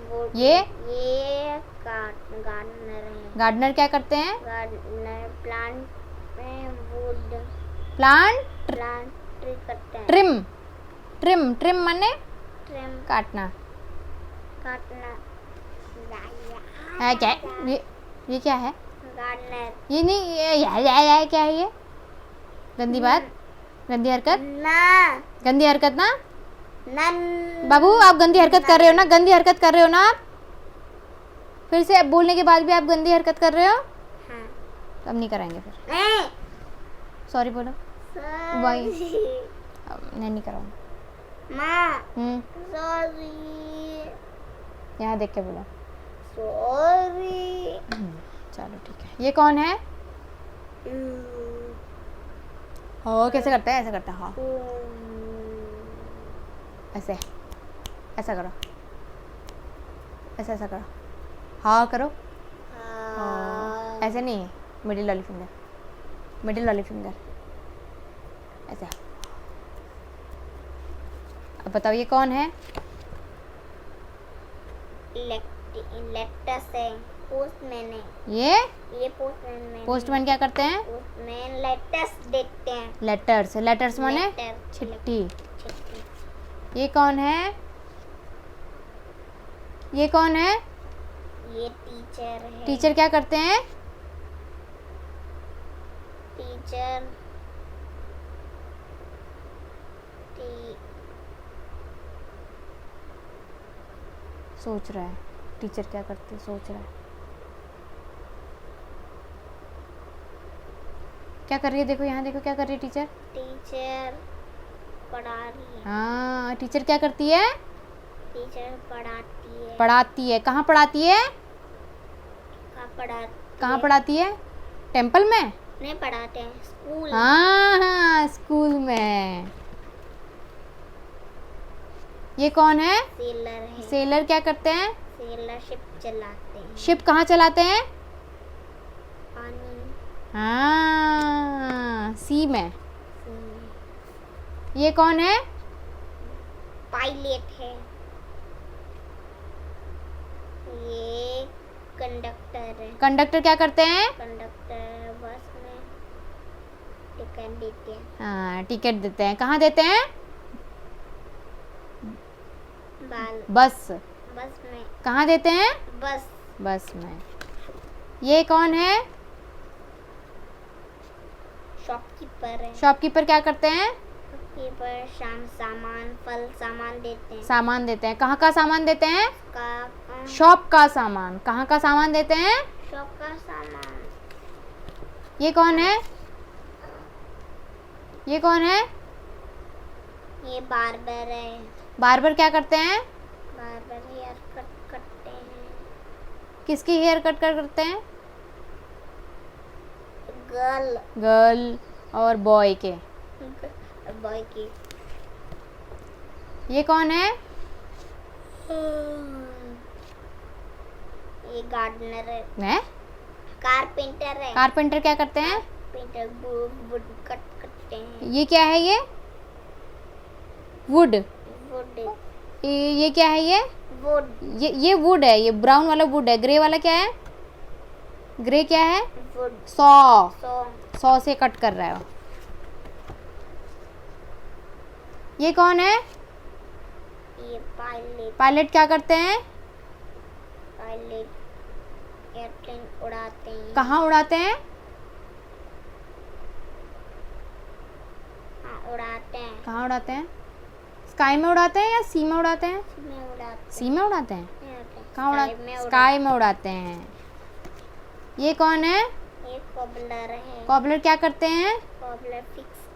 S1: वो
S2: ये
S1: गार्डनर है।
S2: गार्डनर क्या करते हैं?
S1: गार्डनर प्लांट में वुड
S2: प्लांट
S1: ट्री करते हैं।
S2: ट्रिम ट्रिम ट्रिम माने
S1: ट्रिम
S2: काटना
S1: काटना।
S2: है क्या? ये क्या है?
S1: गार्डनर।
S2: ये नहीं, ये क्या है? ये गंदी बात, गंदी हरकत,
S1: ना
S2: गंदी हरकत ना
S1: नन
S2: बाबू, आप गंदी हरकत कर रहे हो ना, गंदी हरकत कर रहे हो ना आप। फिर से बोलने के बाद भी आप गंदी हरकत कर रहे हो।
S1: हाँ।
S2: अब नहीं कराएंगे फिर।
S1: नहीं
S2: सॉरी बोलो। वही नहीं कराऊंगा।
S1: माँ सॉरी।
S2: यहाँ देख के बोलो
S1: सॉरी।
S2: चलो ठीक है। ये कौन है? हाँ, कैसे करता है? ऐसे करता है। हाँ, ऐसे, ऐसा करो, ऐसा ऐसा करो। हाँ करो। हाँ, ऐसे नहीं, मिडिल वाली फिंगर, मिडिल वाली फिंगर ऐसे। अब बताओ ये कौन है?
S1: लेटस है, पोस्टमैन है।
S2: ये
S1: पोस्टमैन
S2: पोस्टमैन क्या करते हैं?
S1: पोस्टमैन लेटस देते हैं।
S2: लेटर्स, लेटर्स माने
S1: लेटर,
S2: चिट्ठी।
S1: चिट्ठी।
S2: ये कौन है? ये कौन है?
S1: ये टीचर है।
S2: टीचर क्या करते हैं?
S1: टीचर
S2: सोच रहा है टीचर क्या करते हैं, सोच रहा है। क्या कर रही है? देखो यहाँ, देखो क्या कर रही है टीचर।
S1: टीचर पढ़ा रही है।
S2: हाँ, टीचर क्या करती है?
S1: टीचर पढ़ाती है।
S2: पढ़ाती है। कहाँ पढ़ाती है? कहाँ पढ़ाती है? टेम्पल में
S1: नहीं पढ़ाते हैं, स्कूल।
S2: हाँ, स्कूल में। ये कौन है?
S1: सेलर है।
S2: सेलर क्या करते हैं?
S1: सेलर शिप चलाते हैं।
S2: शिप कहाँ चलाते हैं?
S1: पानी
S2: हाँ, सी में।
S1: में।
S2: ये कौन है?
S1: पायलट है। ये कंडक्टर है।
S2: कंडक्टर क्या करते हैं?
S1: कंडक्टर बस में टिकट देते हैं।
S2: हाँ, टिकट देते हैं। कहाँ देते हैं? बस
S1: में।
S2: कहाँ देते हैं? बस में। ये कौन है?
S1: शॉपकीपर है।
S2: शॉपकीपर क्या करते हैं?
S1: शॉपकीपर फल सामान देते हैं।
S2: सामान देते हैं। कहाँ का सामान देते हैं?
S1: का
S2: शॉप का सामान। कहाँ का सामान देते हैं?
S1: शॉप का सामान।
S2: ये कौन है? ये कौन है?
S1: ये बार्बर है।
S2: बार्बर क्या करते हैं?
S1: बार्बर हेयर कट करते हैं।
S2: किसकी हेयर कट करते हैं?
S1: गर्ल
S2: और बॉय के।
S1: बॉय की।
S2: ये कौन है?
S1: ये गार्डनर है।
S2: हैं?
S1: कारपेंटर है।
S2: कारपेंटर क्या करते हैं?
S1: कारपेंटर वुड कट करते हैं।
S2: ये क्या है? ये वुड।
S1: वुड।
S2: ये क्या है?
S1: वुड।
S2: ये वुड है। ये ब्राउन वाला वुड है। ग्रे वाला क्या है? ग्रे क्या है?
S1: वुड।
S2: सॉ से कट कर रहा है वो। ये कौन है?
S1: ये पायलट।
S2: पायलट क्या करते हैं?
S1: पायलट एयरप्लेन उड़ाते हैं।
S2: कहाँ उड़ाते हैं?
S1: हाँ, उड़ाते हैं।
S2: कहाँ उड़ाते हैं? स्काई में उड़ाते हैं या सी में उड़ाते हैं? सी में उड़ाते हैं। कहाँ उड़ाते? स्काई में उड़ाते हैं। ये कौन है?
S1: ये कॉबलर है।
S2: कॉबलर क्या करते हैं?
S1: कॉबलर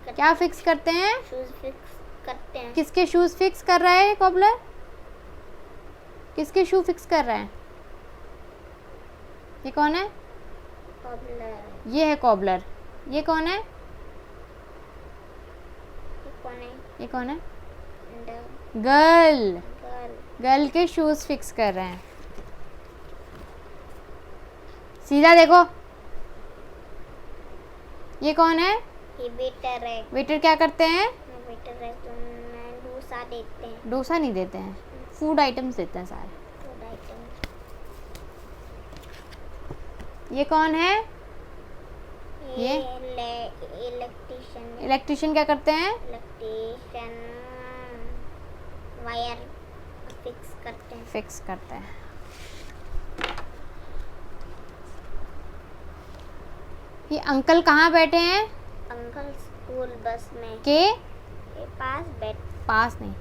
S2: क्या फिक्स करते हैं?
S1: शूज फिक्स करते हैं।
S2: किसके शूज फिक्स कर रहा है कॉबलर? किसके शू फिक्स कर रहा है? ये कौन है?
S1: कॉबलर।
S2: ये है कॉबलर। ये कौन है? ये कौन है? गर्ल। गर्ल के शूज फिक्स कर रहे हैं। सीधा देखो। ये कौन है?
S1: ये वेटर है।
S2: वेटर क्या करते हैं?
S1: वेटर रेस्टोरेंट में डोसा देते हैं।
S2: डोसा नहीं देते हैं, फूड आइटम्स देते हैं सारे।
S1: Food item.
S2: ये कौन है?
S1: ये इलेक्ट्रिशियन।
S2: इलेक्ट्रिशियन क्या करते हैं?
S1: इलेक्ट्रिशियन वायर फिक्स करते हैं।
S2: ये अंकल कहाँ बैठे हैं?
S1: अंकल स्कूल बस में
S2: के
S1: पास
S2: नहीं,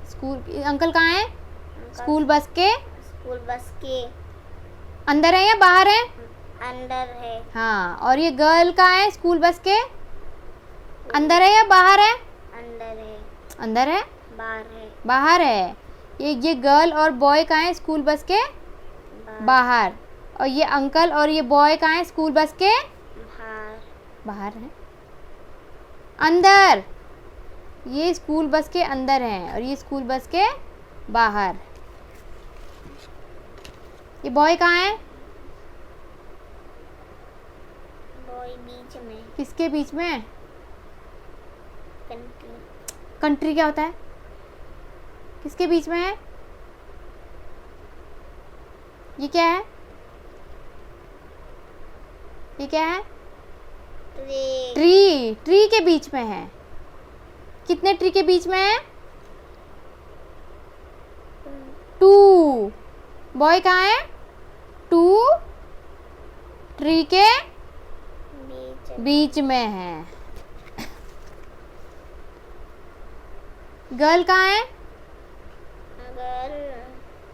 S2: स्कूल। अंकल कहाँ हैं? स्कूल बस के अंदर है या बाहर है?
S1: अंदर है।
S2: हाँ, और ये गर्ल कहाँ है? स्कूल बस के अंदर है या बाहर है?
S1: अंदर है।
S2: अंदर है?
S1: बाहर है।
S2: ये गर्ल और बॉय कहाँ है? स्कूल बस के बाहर। और ये अंकल और ये बॉय कहाँ है? स्कूल बस के बाहर है। अंदर। ये स्कूल बस के अंदर है और ये स्कूल बस के बाहर। ये बॉय कहाँ है?
S1: बॉय बीच में।
S2: किसके बीच में?
S1: कंट्री।
S2: कंट्री क्या होता है? किसके बीच में है? ये क्या है? ये क्या है? ट्री। ट्री के बीच में है। कितने ट्री के बीच में है? 2। बॉय कहाँ है? 2 ट्री के बीच में है। गर्ल कहाँ है?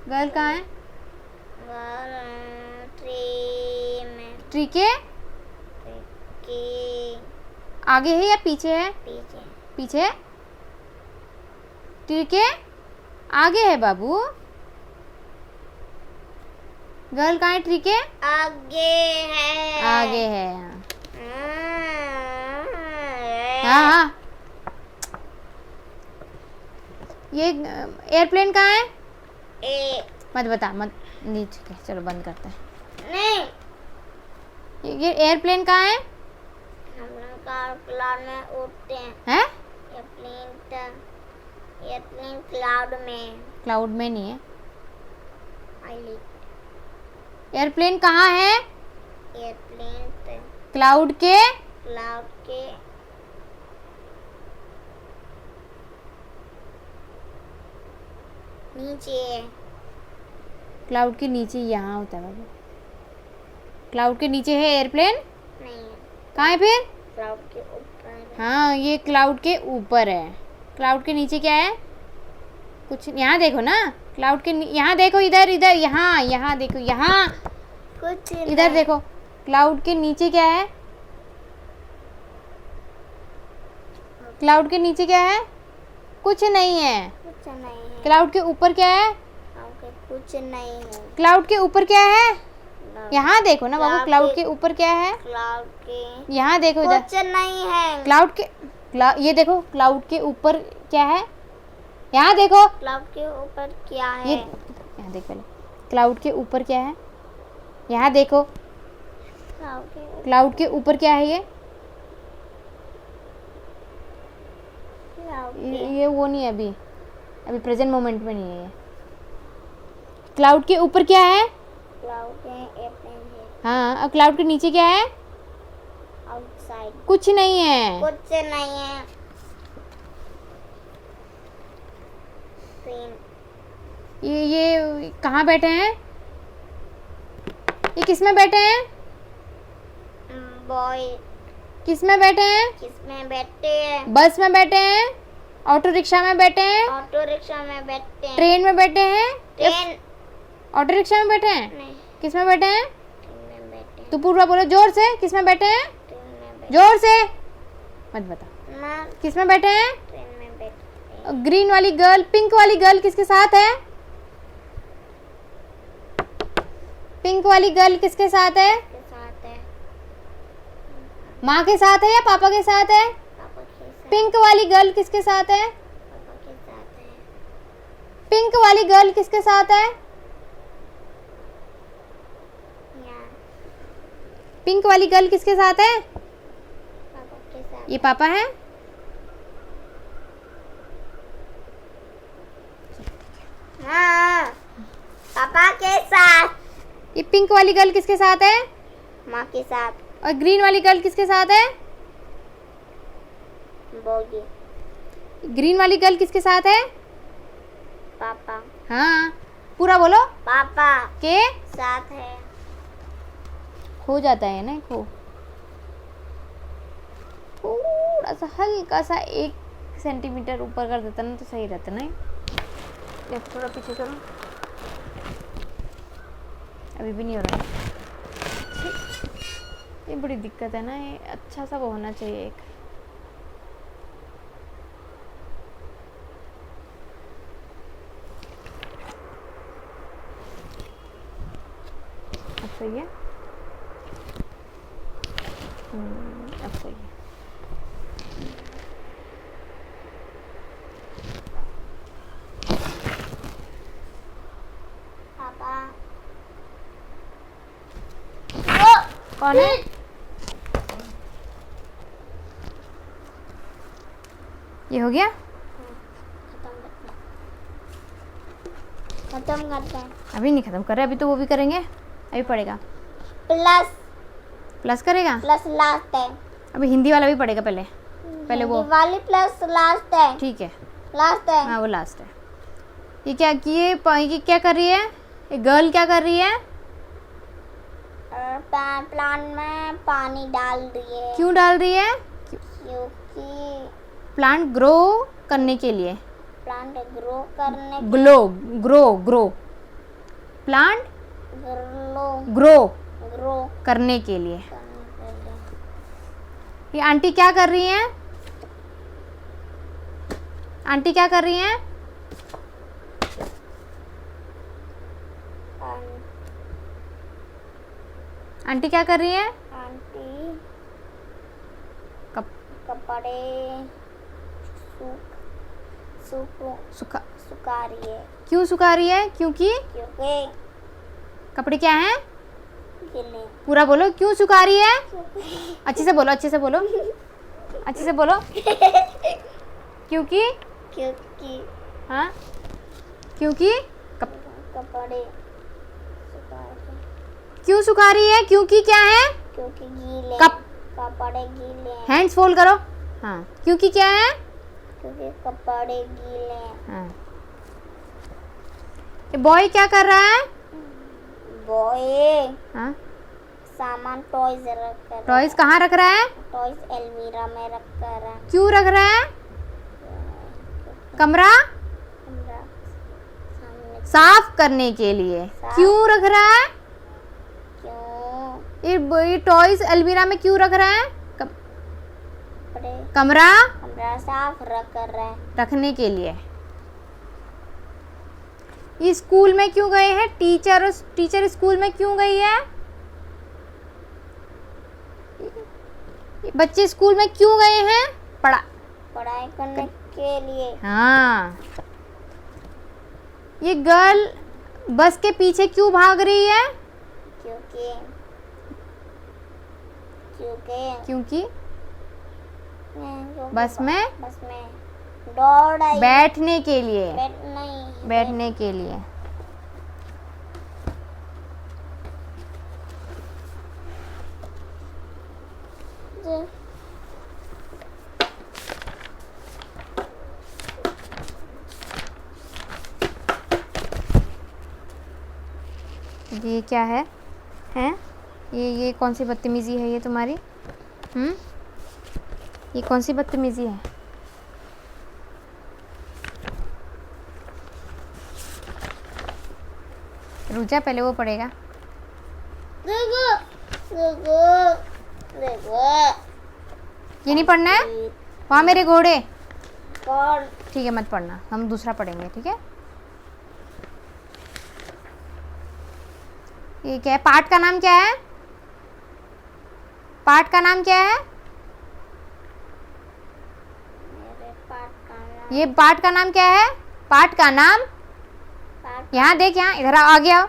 S2: गर्ल कहाँ है?
S1: ट्री में।
S2: ट्री के आगे है या पीछे है?
S1: पीछे।
S2: पीछे? ट्री के आगे है बाबू। गर्ल कहाँ है? ट्री के
S1: आगे है।
S2: आगे है। हाँ हाँ। ये एयरप्लेन कहाँ है? मत बता मत। नीचे के चलो बंद करते हैं।
S1: नहीं,
S2: ये एयरप्लेन कहाँ है?
S1: हम लोग क्लाउड में उड़ते हैं।
S2: हैं?
S1: एयरप्लेन क्लाउड में।
S2: क्लाउड में नहीं है।
S1: पायलट।
S2: एयरप्लेन कहाँ है?
S1: एयरप्लेन
S2: क्लाउड के
S1: नीचे।
S2: क्लाउड के नीचे यहाँ होता है बाबू। क्लाउड के नीचे है एयरप्लेन।
S1: नहीं,
S2: कहाँ है फिर?
S1: क्लाउड के ऊपर है।
S2: हाँ ये क्लाउड के ऊपर है। क्लाउड के नीचे क्या है? कुछ यहाँ देखो ना। क्लाउड के यहाँ देखो। इधर इधर यहाँ यहाँ देखो। यहाँ
S1: कुछ
S2: इधर
S1: नहीं।
S2: देखो। क्लाउड के नीचे क्या है? क्लाउड के नीचे क्या है? कुछ नहीं है।
S1: कुछ नहीं है।
S2: क्लाउड के ऊपर क्या है?
S1: कुछ नहीं है।
S2: क्लाउड के ऊपर क्या है? यहाँ देखो ना बाबू। क्लाउड के ऊपर क्या है?
S1: क्लाउड के
S2: यहाँ देखो इधर।
S1: कुछ नहीं है।
S2: क्लाउड के ये देखो। क्लाउड के ऊपर क्या है? यहाँ देखो।
S1: क्लाउड के ऊपर क्या है?
S2: ये यहाँ देख पहले। क्लाउड के ऊपर क्या है? यहाँ देखो। क्लाउड के ऊपर क्या है? ये वो नहीं है अभी। अभी प्रेजेंट मोमेंट में नहीं है ये। क्लाउड के ऊपर क्या है?
S1: क्लाउड के एयरप्लेन है।
S2: हाँ। और क्लाउड के नीचे क्या है?
S1: आउटसाइड।
S2: कुछ नहीं है।
S1: कुछ नहीं है। ट्रेन।
S2: ये कहाँ बैठे हैं? ये किस में बैठे हैं?
S1: बॉय।
S2: किस में बैठे हैं?
S1: किसमें बैठते हैं?
S2: बस में बैठे हैं? ऑटो रिक्शा में बैठे हैं?
S1: ऑटो रिक्शा में बैठते हैं।
S2: ट्रेन में बैठे हैं?
S1: ट्रेन।
S2: ऑटो रिक्शा में बैठे हैं?
S1: नहीं,
S2: किस में बैठे हैं?
S1: ट्रेन में बैठते हैं।
S2: तू पूरा बोलो जोर से। किस में बैठे हैं?
S1: ट्रेन में बैठते
S2: जोर से मत बता।
S1: हैं।
S2: किस में बैठे हैं?
S1: ट्रेन में बैठते हैं।
S2: ग्रीन वाली गर्ल, पिंक वाली गर्ल किसके साथ है? पिंक वाली गर्ल किसके साथ है?
S1: के साथ है।
S2: माँ के साथ है या पापा के साथ है?
S1: पापा के साथ।
S2: पिंक वाली गर्ल किसके साथ है?
S1: पापा के साथ है।
S2: पिंक वाली गर्ल किसके साथ है?
S1: यहाँ।
S2: पिंक वाली गर्ल किसके साथ है?
S1: पापा के साथ।
S2: ये पापा है।
S1: हाँ, पापा के साथ।
S2: ये पिंक वाली गर्ल किसके साथ है?
S1: माँ के साथ।
S2: और ग्रीन वाली गर्ल किसके साथ है?
S1: बोगी।
S2: ग्रीन वाली गर्ल किसके साथ है?
S1: पापा।
S2: हाँ पूरा बोलो।
S1: पापा
S2: के
S1: साथ है।
S2: खो जाता है ना। खो थोड़ा सा हल्का सा 1 सेंटीमीटर ऊपर कर देता ना तो सही रहता ना। ये थोड़ा पीछे करो। अभी भी नहीं हो रहा है। ये बड़ी दिक्कत है ना। ये अच्छा सा वो होना चाहिए एक। अब सही है। अब सही है।
S1: पापा।
S2: कौन है? ये हो गया।
S1: खत्म। खत्म करते हैं।
S2: अभी नहीं खत्म कर रहे, अभी तो वो भी करेंगे, अभी पढ़ेगा।
S1: प्लस
S2: प्लस करेगा,
S1: प्लस लास्ट है।
S2: अभी हिंदी वाला भी पढ़ेगा पहले, पहले वो।
S1: दिवाली प्लस लास्ट है।
S2: ठीक है,
S1: लास्ट है।
S2: हाँ वो लास्ट है। ये क्या किए, ये क्या कर रही है, ये गर्ल क्या कर रही है?
S1: प्लांट में पानी डाल रही है।
S2: क्यों डाल रही है?
S1: क्योंकि
S2: प्लांट ग्रो करने के लिए।
S1: प्लांट ग्रो करने
S2: ग्रो प्लांट
S1: ग्रो
S2: ग्रो करने के लिए।
S1: करने के लिए।
S2: ये आंटी क्या कर रही हैं? आंटी क्या कर रही हैं? आंटी क्या कर रही हैं?
S1: आंटी कपड़े सुखा रही है।
S2: क्यों सुखा रही है? क्योंकि कपड़े क्या हैं?
S1: गीले।
S2: पूरा बोलो, क्यों सुखा रही है? अच्छे से बोलो, अच्छे से बोलो, अच्छे से बोलो। क्योंकि हाँ, क्योंकि
S1: कपड़े
S2: क्यों सुखा रही है? क्योंकि क्या है?
S1: क्योंकि गीले। कपड़े गीले हैं।
S2: हैंड्स फोल्ड करो। हाँ, क्योंकि क्या है?
S1: क्योंकि कपड़े गीले हैं।
S2: हाँ। ये बॉय क्या कर रहा है?
S1: बॉय
S2: हाँ,
S1: सामान टॉयज रख कर।
S2: टॉयज कहाँ रख रहा है?
S1: टॉयज अलमीरा में रख कर है।
S2: क्यों रख रहा है? कमरा
S1: सामने
S2: साफ करने के लिए। क्यों रख रहा है?
S1: क्यों
S2: ये टॉयज अलमीरा में क्यों रख रहा है? कमरा
S1: साफ रख कर रहे हैं।
S2: रखने के लिए। ये स्कूल में क्यों गए हैं? टीचर स्कूल में क्यों गई है? बच्चे स्कूल में क्यों गए हैं?
S1: पढ़ाई करने के लिए।
S2: हाँ। ये गर्ल बस के पीछे क्यों भाग रही है? क्योंकि बस में दौड़ आई। बैठने के लिए। बैठने के लिए। ये क्या है? हैं? ये कौन सी बदतमीजी है ये तुम्हारी? ये कौन सी बदतमीजी है? रुक जा, पहले वो पढ़ेगा। ये नहीं पढ़ना है? वहाँ मेरे घोड़े। ठीक है, मत पढ़ना, हम दूसरा पढ़ेंगे, ठीक है? ये क्या है? पाठ का नाम क्या है? पाठ का नाम क्या है? ये पाठ का नाम क्या है? पाठ का नाम यहाँ देख, यहाँ इधर आ गया।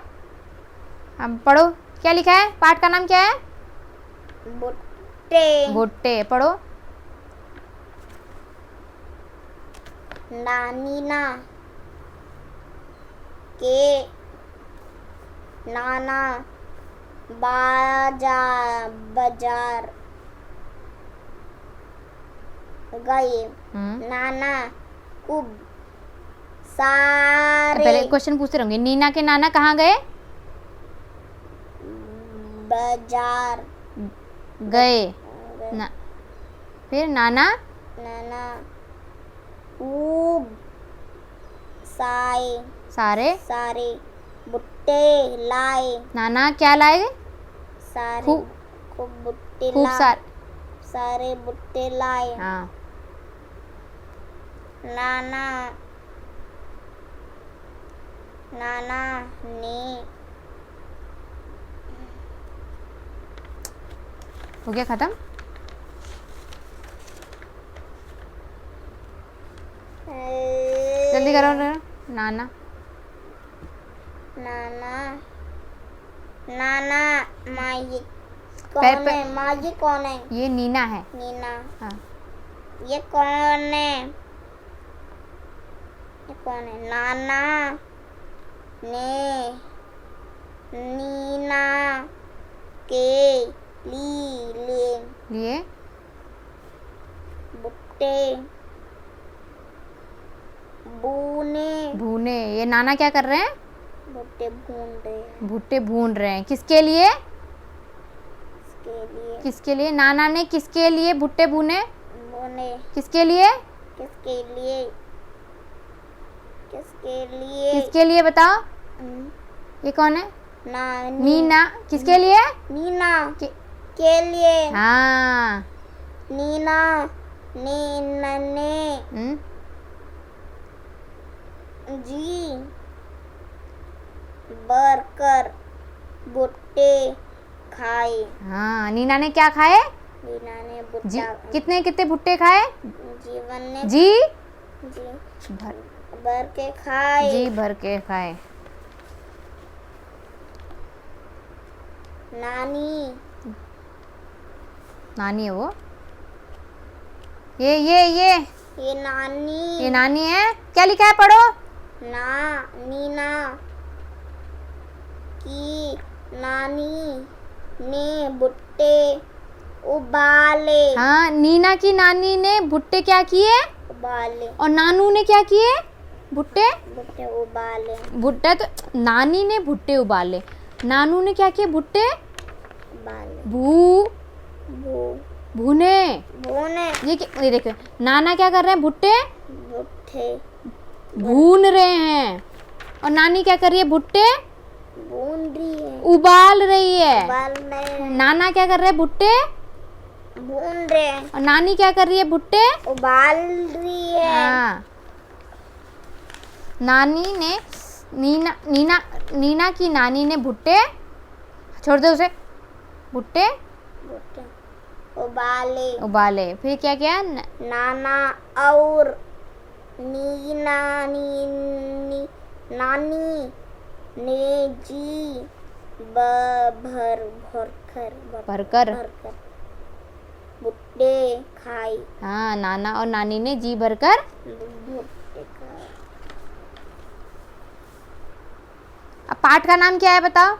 S2: अब पढ़ो, क्या लिखा है? पाठ का नाम क्या है?
S1: भुट्टे।
S2: भुट्टे पढ़ो।
S1: नानीना के नाना बाजार गए। नाना खूब सारे।
S2: पहले क्वेश्चन पूछते रहूंगी। नीना के नाना कहाँ गए?
S1: बाजार
S2: गए। ना, फिर नाना
S1: खूब सारे भुट्टे लाए।
S2: नाना क्या लाए?
S1: खूब भुट्टे लाए। सारे भुट्टे लाए।
S2: हाँ।
S1: नाना ने
S2: हो गया खत्म? जल्दी करो। नाना
S1: माँ जी कौन है?
S2: ये नीना है।
S1: नीना।
S2: हाँ।
S1: ये कौन है? नाना ने नीना के लिए भुट्टे
S2: भूने। ये नाना क्या कर रहे हैं?
S1: भुट्टे भून रहे हैं।
S2: भुट्टे भून रहे हैं। किसके लिए?
S1: इसके लिए
S2: किसके लिए? नाना ने किसके लिए भुट्टे भूने?
S1: बोने।
S2: किसके लिए?
S1: किसके लिए? किसके लिए?
S2: किसके लिए बताओ? ये कौन है? नीना। किसके लिए?
S1: नीना के लिए।
S2: हाँ।
S1: नीना ने जी भरकर भुट्टे खाए।
S2: हाँ, नीना ने क्या खाए?
S1: नीना ने
S2: जी
S1: भुट्टा
S2: कितने कितने भुट्टे खाए?
S1: जीवन ने
S2: जी
S1: भर के खाए।
S2: जी भर के खाए।
S1: नानी
S2: नानी है वो। ये नानी है। क्या लिखा है? पढ़ो।
S1: नीना की नानी ने भुट्टे उबाले।
S2: हाँ, नीना की नानी ने भुट्टे क्या किए?
S1: उबाले।
S2: और नानू ने क्या किए? भुट्टे
S1: उबाले।
S2: भुट्टे तो नानी ने भुट्टे उबाले, नानू ने क्या किए? भुट्टे
S1: उबाले।
S2: भूने। ये देखो, नाना क्या कर रहे हैं? भुट्टे भून रहे हैं। और नानी क्या कर रही है? भुट्टे
S1: भून रही है।
S2: उबाल रही है।
S1: उबाल रहे हैं।
S2: नाना क्या कर रहे हैं? भुट्टे
S1: भून रहे हैं।
S2: और नानी क्या कर रही है? भुट्टे
S1: उबाल रही है।
S2: हाँ। नानी ने नीना की नानी ने भुट्टे, छोड़ दो उसे, भुट्टे उबाले। फिर क्या किया?
S1: नाना और नानी ने जी भरकर भुट्टे खाए।
S2: हाँ, नाना और नानी ने जी भरकर
S1: भुट्टे खाए।
S2: अब पाठ का नाम क्या है बताओ?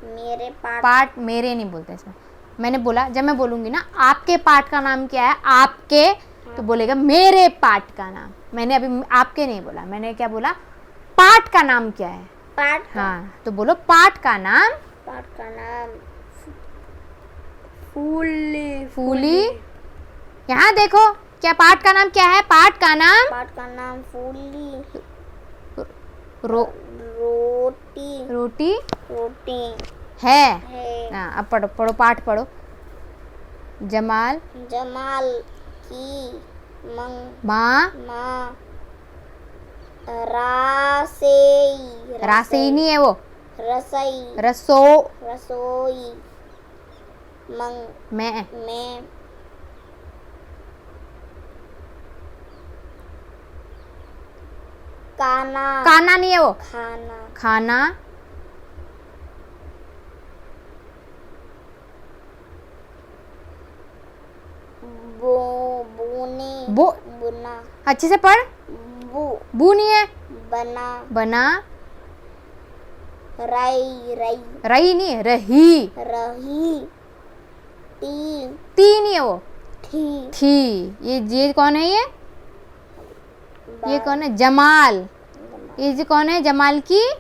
S1: मेरे
S2: पाठ मेरे नहीं बोलते इसमें। मैंने बोला, जब मैं बोलूंगी ना आपके पाठ का नाम क्या है, आपके, तो बोलेगा मेरे पाठ का नाम। मैंने अभी आपके नहीं बोला, मैंने क्या बोला? पाठ का नाम क्या है? हाँ, तो बोलो पाठ का नाम फूली। यहाँ देखो, क्या पाठ का नाम क्या है? पाठ का नाम
S1: फूली।
S2: रोटी है। हाँ, अब पढ़ो पाठ पढ़ो। जमाल की माँ रासेई नहीं है वो,
S1: रसोई
S2: मैं काना नहीं है वो, खाना
S1: बुना।
S2: अच्छे से पढ़। बू नहीं है। बना। रही नहीं है, रही। ती नहीं है वो, थी। ये कौन है? ये कौन है? जमाल। ये जी कौन है? जमाल की।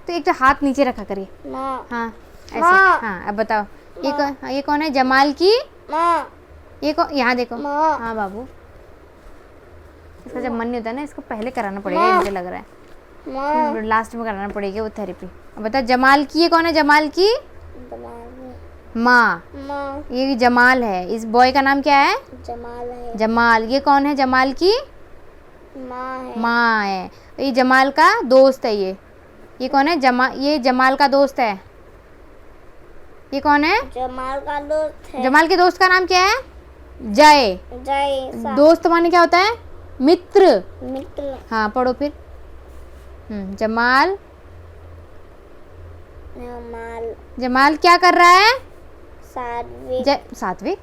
S2: तो एक तो हाथ नीचे रखा करिए। हाँ, ऐसे। हाँ, अब बताओ, ये कौन है? जमाल की। ये कौन? यहाँ देखो। हाँ बाबू, इसका जब मन नहीं होता ना, इसको पहले कराना पड़ेगा, मुझे लग रहा है लास्ट में कराना पड़ेगी वो थेरेपी। अब बता, जमाल की। ये कौन है? जमाल की माँ। ये जमाल है। इस बॉय का नाम क्या है? जमाल। ये कौन है? जमाल की माँ है। ये जमाल का दोस्त है। ये कौन है? ये जमाल का दोस्त है। ये कौन है?
S1: जमाल का दोस्त है।
S2: जमाल के दोस्त का नाम क्या है? जय। दोस्त माने क्या होता है? मित्र। हाँ, पढ़ो फिर। जमाल क्या कर रहा है? सात्विक।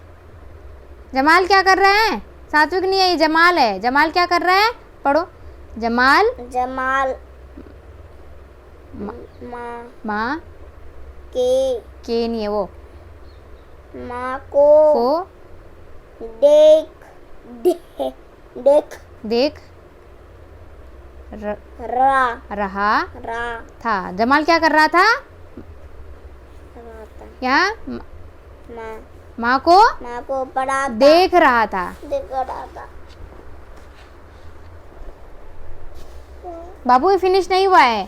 S2: जमाल क्या कर रहा है? सात्विक नहीं है, ये जमाल है। जमाल क्या कर रहा है? पढ़ो। जमाल
S1: जमाल
S2: म-
S1: माँ
S2: माँ
S1: के
S2: नहीं है वो,
S1: माँ को
S2: को
S1: देख
S2: देख
S1: रा
S2: रहा
S1: रा
S2: था। जमाल क्या कर रहा था?
S1: था
S2: यहाँ
S1: माँ
S2: माँ को
S1: पढ़ा
S2: देख रहा था।
S1: देख रहा था।
S2: बाबू ये फिनिश नहीं हुआ है।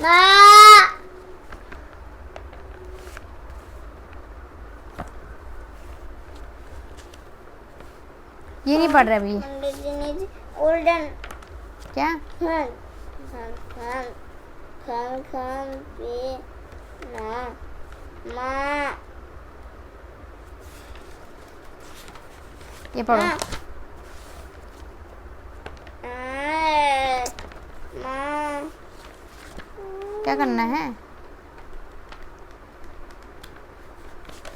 S1: माँ
S2: ये नहीं पढ़ रहे अभी।
S1: पंडित जी ने गोल्डन
S2: क्या?
S1: खान खान खान खान खान पे ना माँ
S2: ये पढ़ो।
S1: माँ
S2: क्या करना है?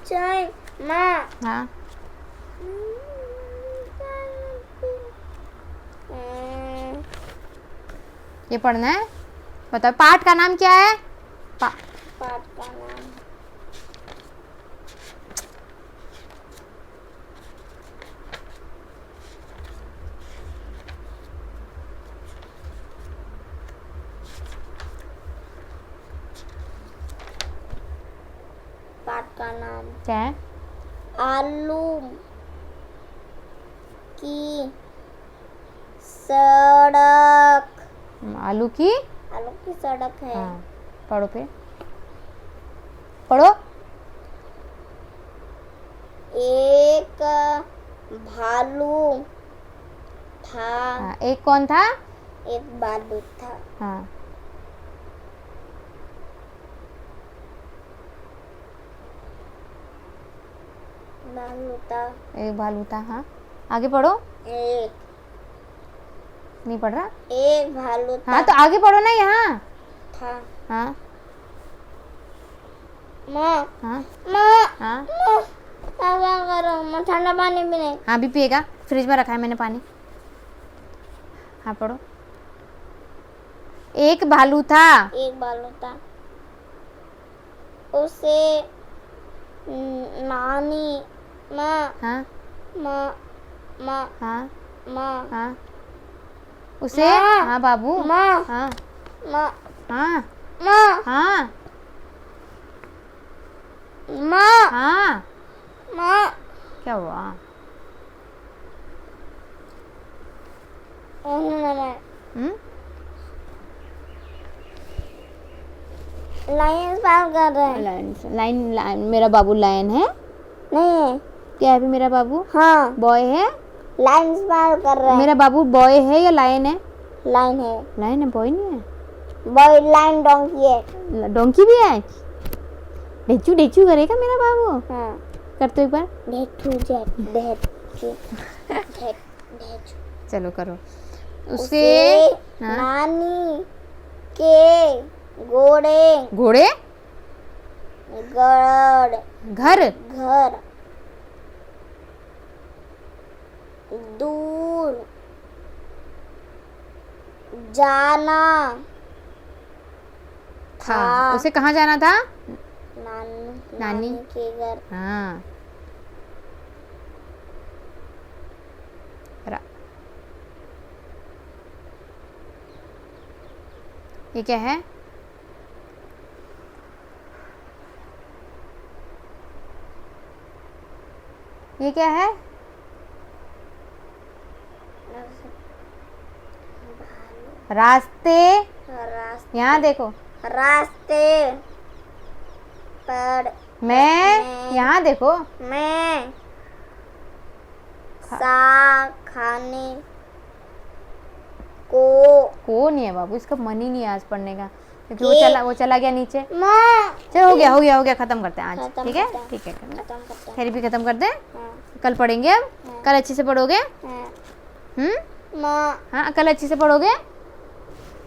S1: चाय माँ
S2: हाँ ये पढ़ना है। बताओ पाठ का नाम क्या है?
S1: पाठ का नाम पाठ का नाम
S2: क्या है?
S1: आलू की सड़क
S2: आलू की।
S1: आलू की सड़क है।
S2: हाँ पढ़ो फिर पढ़ो।
S1: एक भालू था।
S2: हाँ एक कौन था?
S1: एक भालू था।
S2: हाँ
S1: भालू था।
S2: एक भालू था। हाँ आगे पढ़ो।
S1: एक
S2: नहीं पढ़ रहा?
S1: एक भालू था।
S2: हाँ तो आगे पढ़ो ना यहाँ।
S1: था।
S2: हाँ
S1: माँ
S2: हाँ
S1: माँ
S2: हाँ
S1: क्या करो? मैं ठंडा पानी भी नहीं।
S2: हाँ भी पिएगा, फ्रिज में रखा है मैंने पानी। हाँ पढ़ो। एक भालू था।
S1: एक भालू था। उसे नानी माँ
S2: हाँ
S1: माँ माँ
S2: हाँ
S1: माँ
S2: हाँ उसे।
S1: माँ।
S2: हाँ बाबू।
S1: माँ
S2: हाँ
S1: माँ
S2: हाँ
S1: माँ
S2: हाँ
S1: माँ
S2: हाँ
S1: माँ
S2: क्या हुआ? हम्म
S1: लाइन पार कर रहे हैं।
S2: लाइन मेरा बाबू लायन है।
S1: नहीं
S2: क्या है भी मेरा बाबू?
S1: हाँ
S2: बॉय है।
S1: लाइन पार कर रहे हैं।
S2: मेरा बाबू बॉय है या लायन है?
S1: लाइन है।
S2: लायन है, बॉय नहीं है।
S1: बॉय लाइन डोंकी है।
S2: डोंकी भी है। ढेचू ढेचू करेगा मेरा बाबू।
S1: हाँ
S2: कर तो एक बार।
S1: ढेचू ढेचू ढेचू।
S2: चलो करो।
S1: उसे
S2: हाँ?
S1: नानी के घोड़े
S2: घोड़े
S1: गड़
S2: घर
S1: घर दूर जाना
S2: था। उसे कहाँ जाना था? नानी
S1: के घर।
S2: हाँ ये क्या है? ये क्या है? रास्ते। यहाँ देखो।
S1: रास्ते पर
S2: मैं यहाँ देखो।
S1: मैं सा खाने
S2: को नहीं है बाबू, इसका मन ही नहीं है आज पढ़ने का, क्योंकि वो चला गया नीचे। चलो हो गया खत्म करते हैं आज।
S1: खत्म
S2: ठीक है
S1: करते हैं।
S2: ठीक है करना।
S1: खत्म करते हैं।
S2: थेरेपी खत्म कर दे।
S1: हाँ,
S2: कल पढ़ेंगे अब।
S1: हाँ।
S2: कल अच्छे से पढ़ोगे?
S1: हाँ, माँ
S2: हाँ कल अच्छे से पढ़ोगे?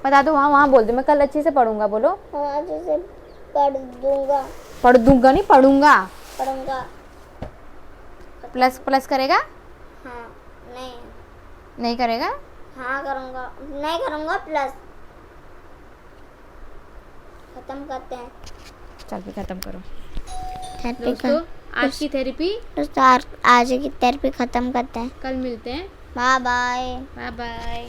S2: बता दो। वहाँ बोल दो, मैं कल अच्छे से पढ़ूंगा। बोलो।
S1: अच्छे से पढ़ दूंगा।
S2: पढ़ दूंगा नहीं, पढ़ूंगा।
S1: पढ़ूंगा।
S2: प्लस करेगा?
S1: हाँ नहीं
S2: नहीं करेगा?
S1: हाँ करूँगा, नहीं करूँगा प्लस। खत्म करते हैं।
S2: चल भी खत्म करो
S1: थेरेपी
S2: दोस्तों। आज की थेरेपी,
S1: दोस्तों आज की थेरेपी खत्म करते हैं।
S2: कल मिलते हैं।
S1: Bye bye.
S2: Bye bye.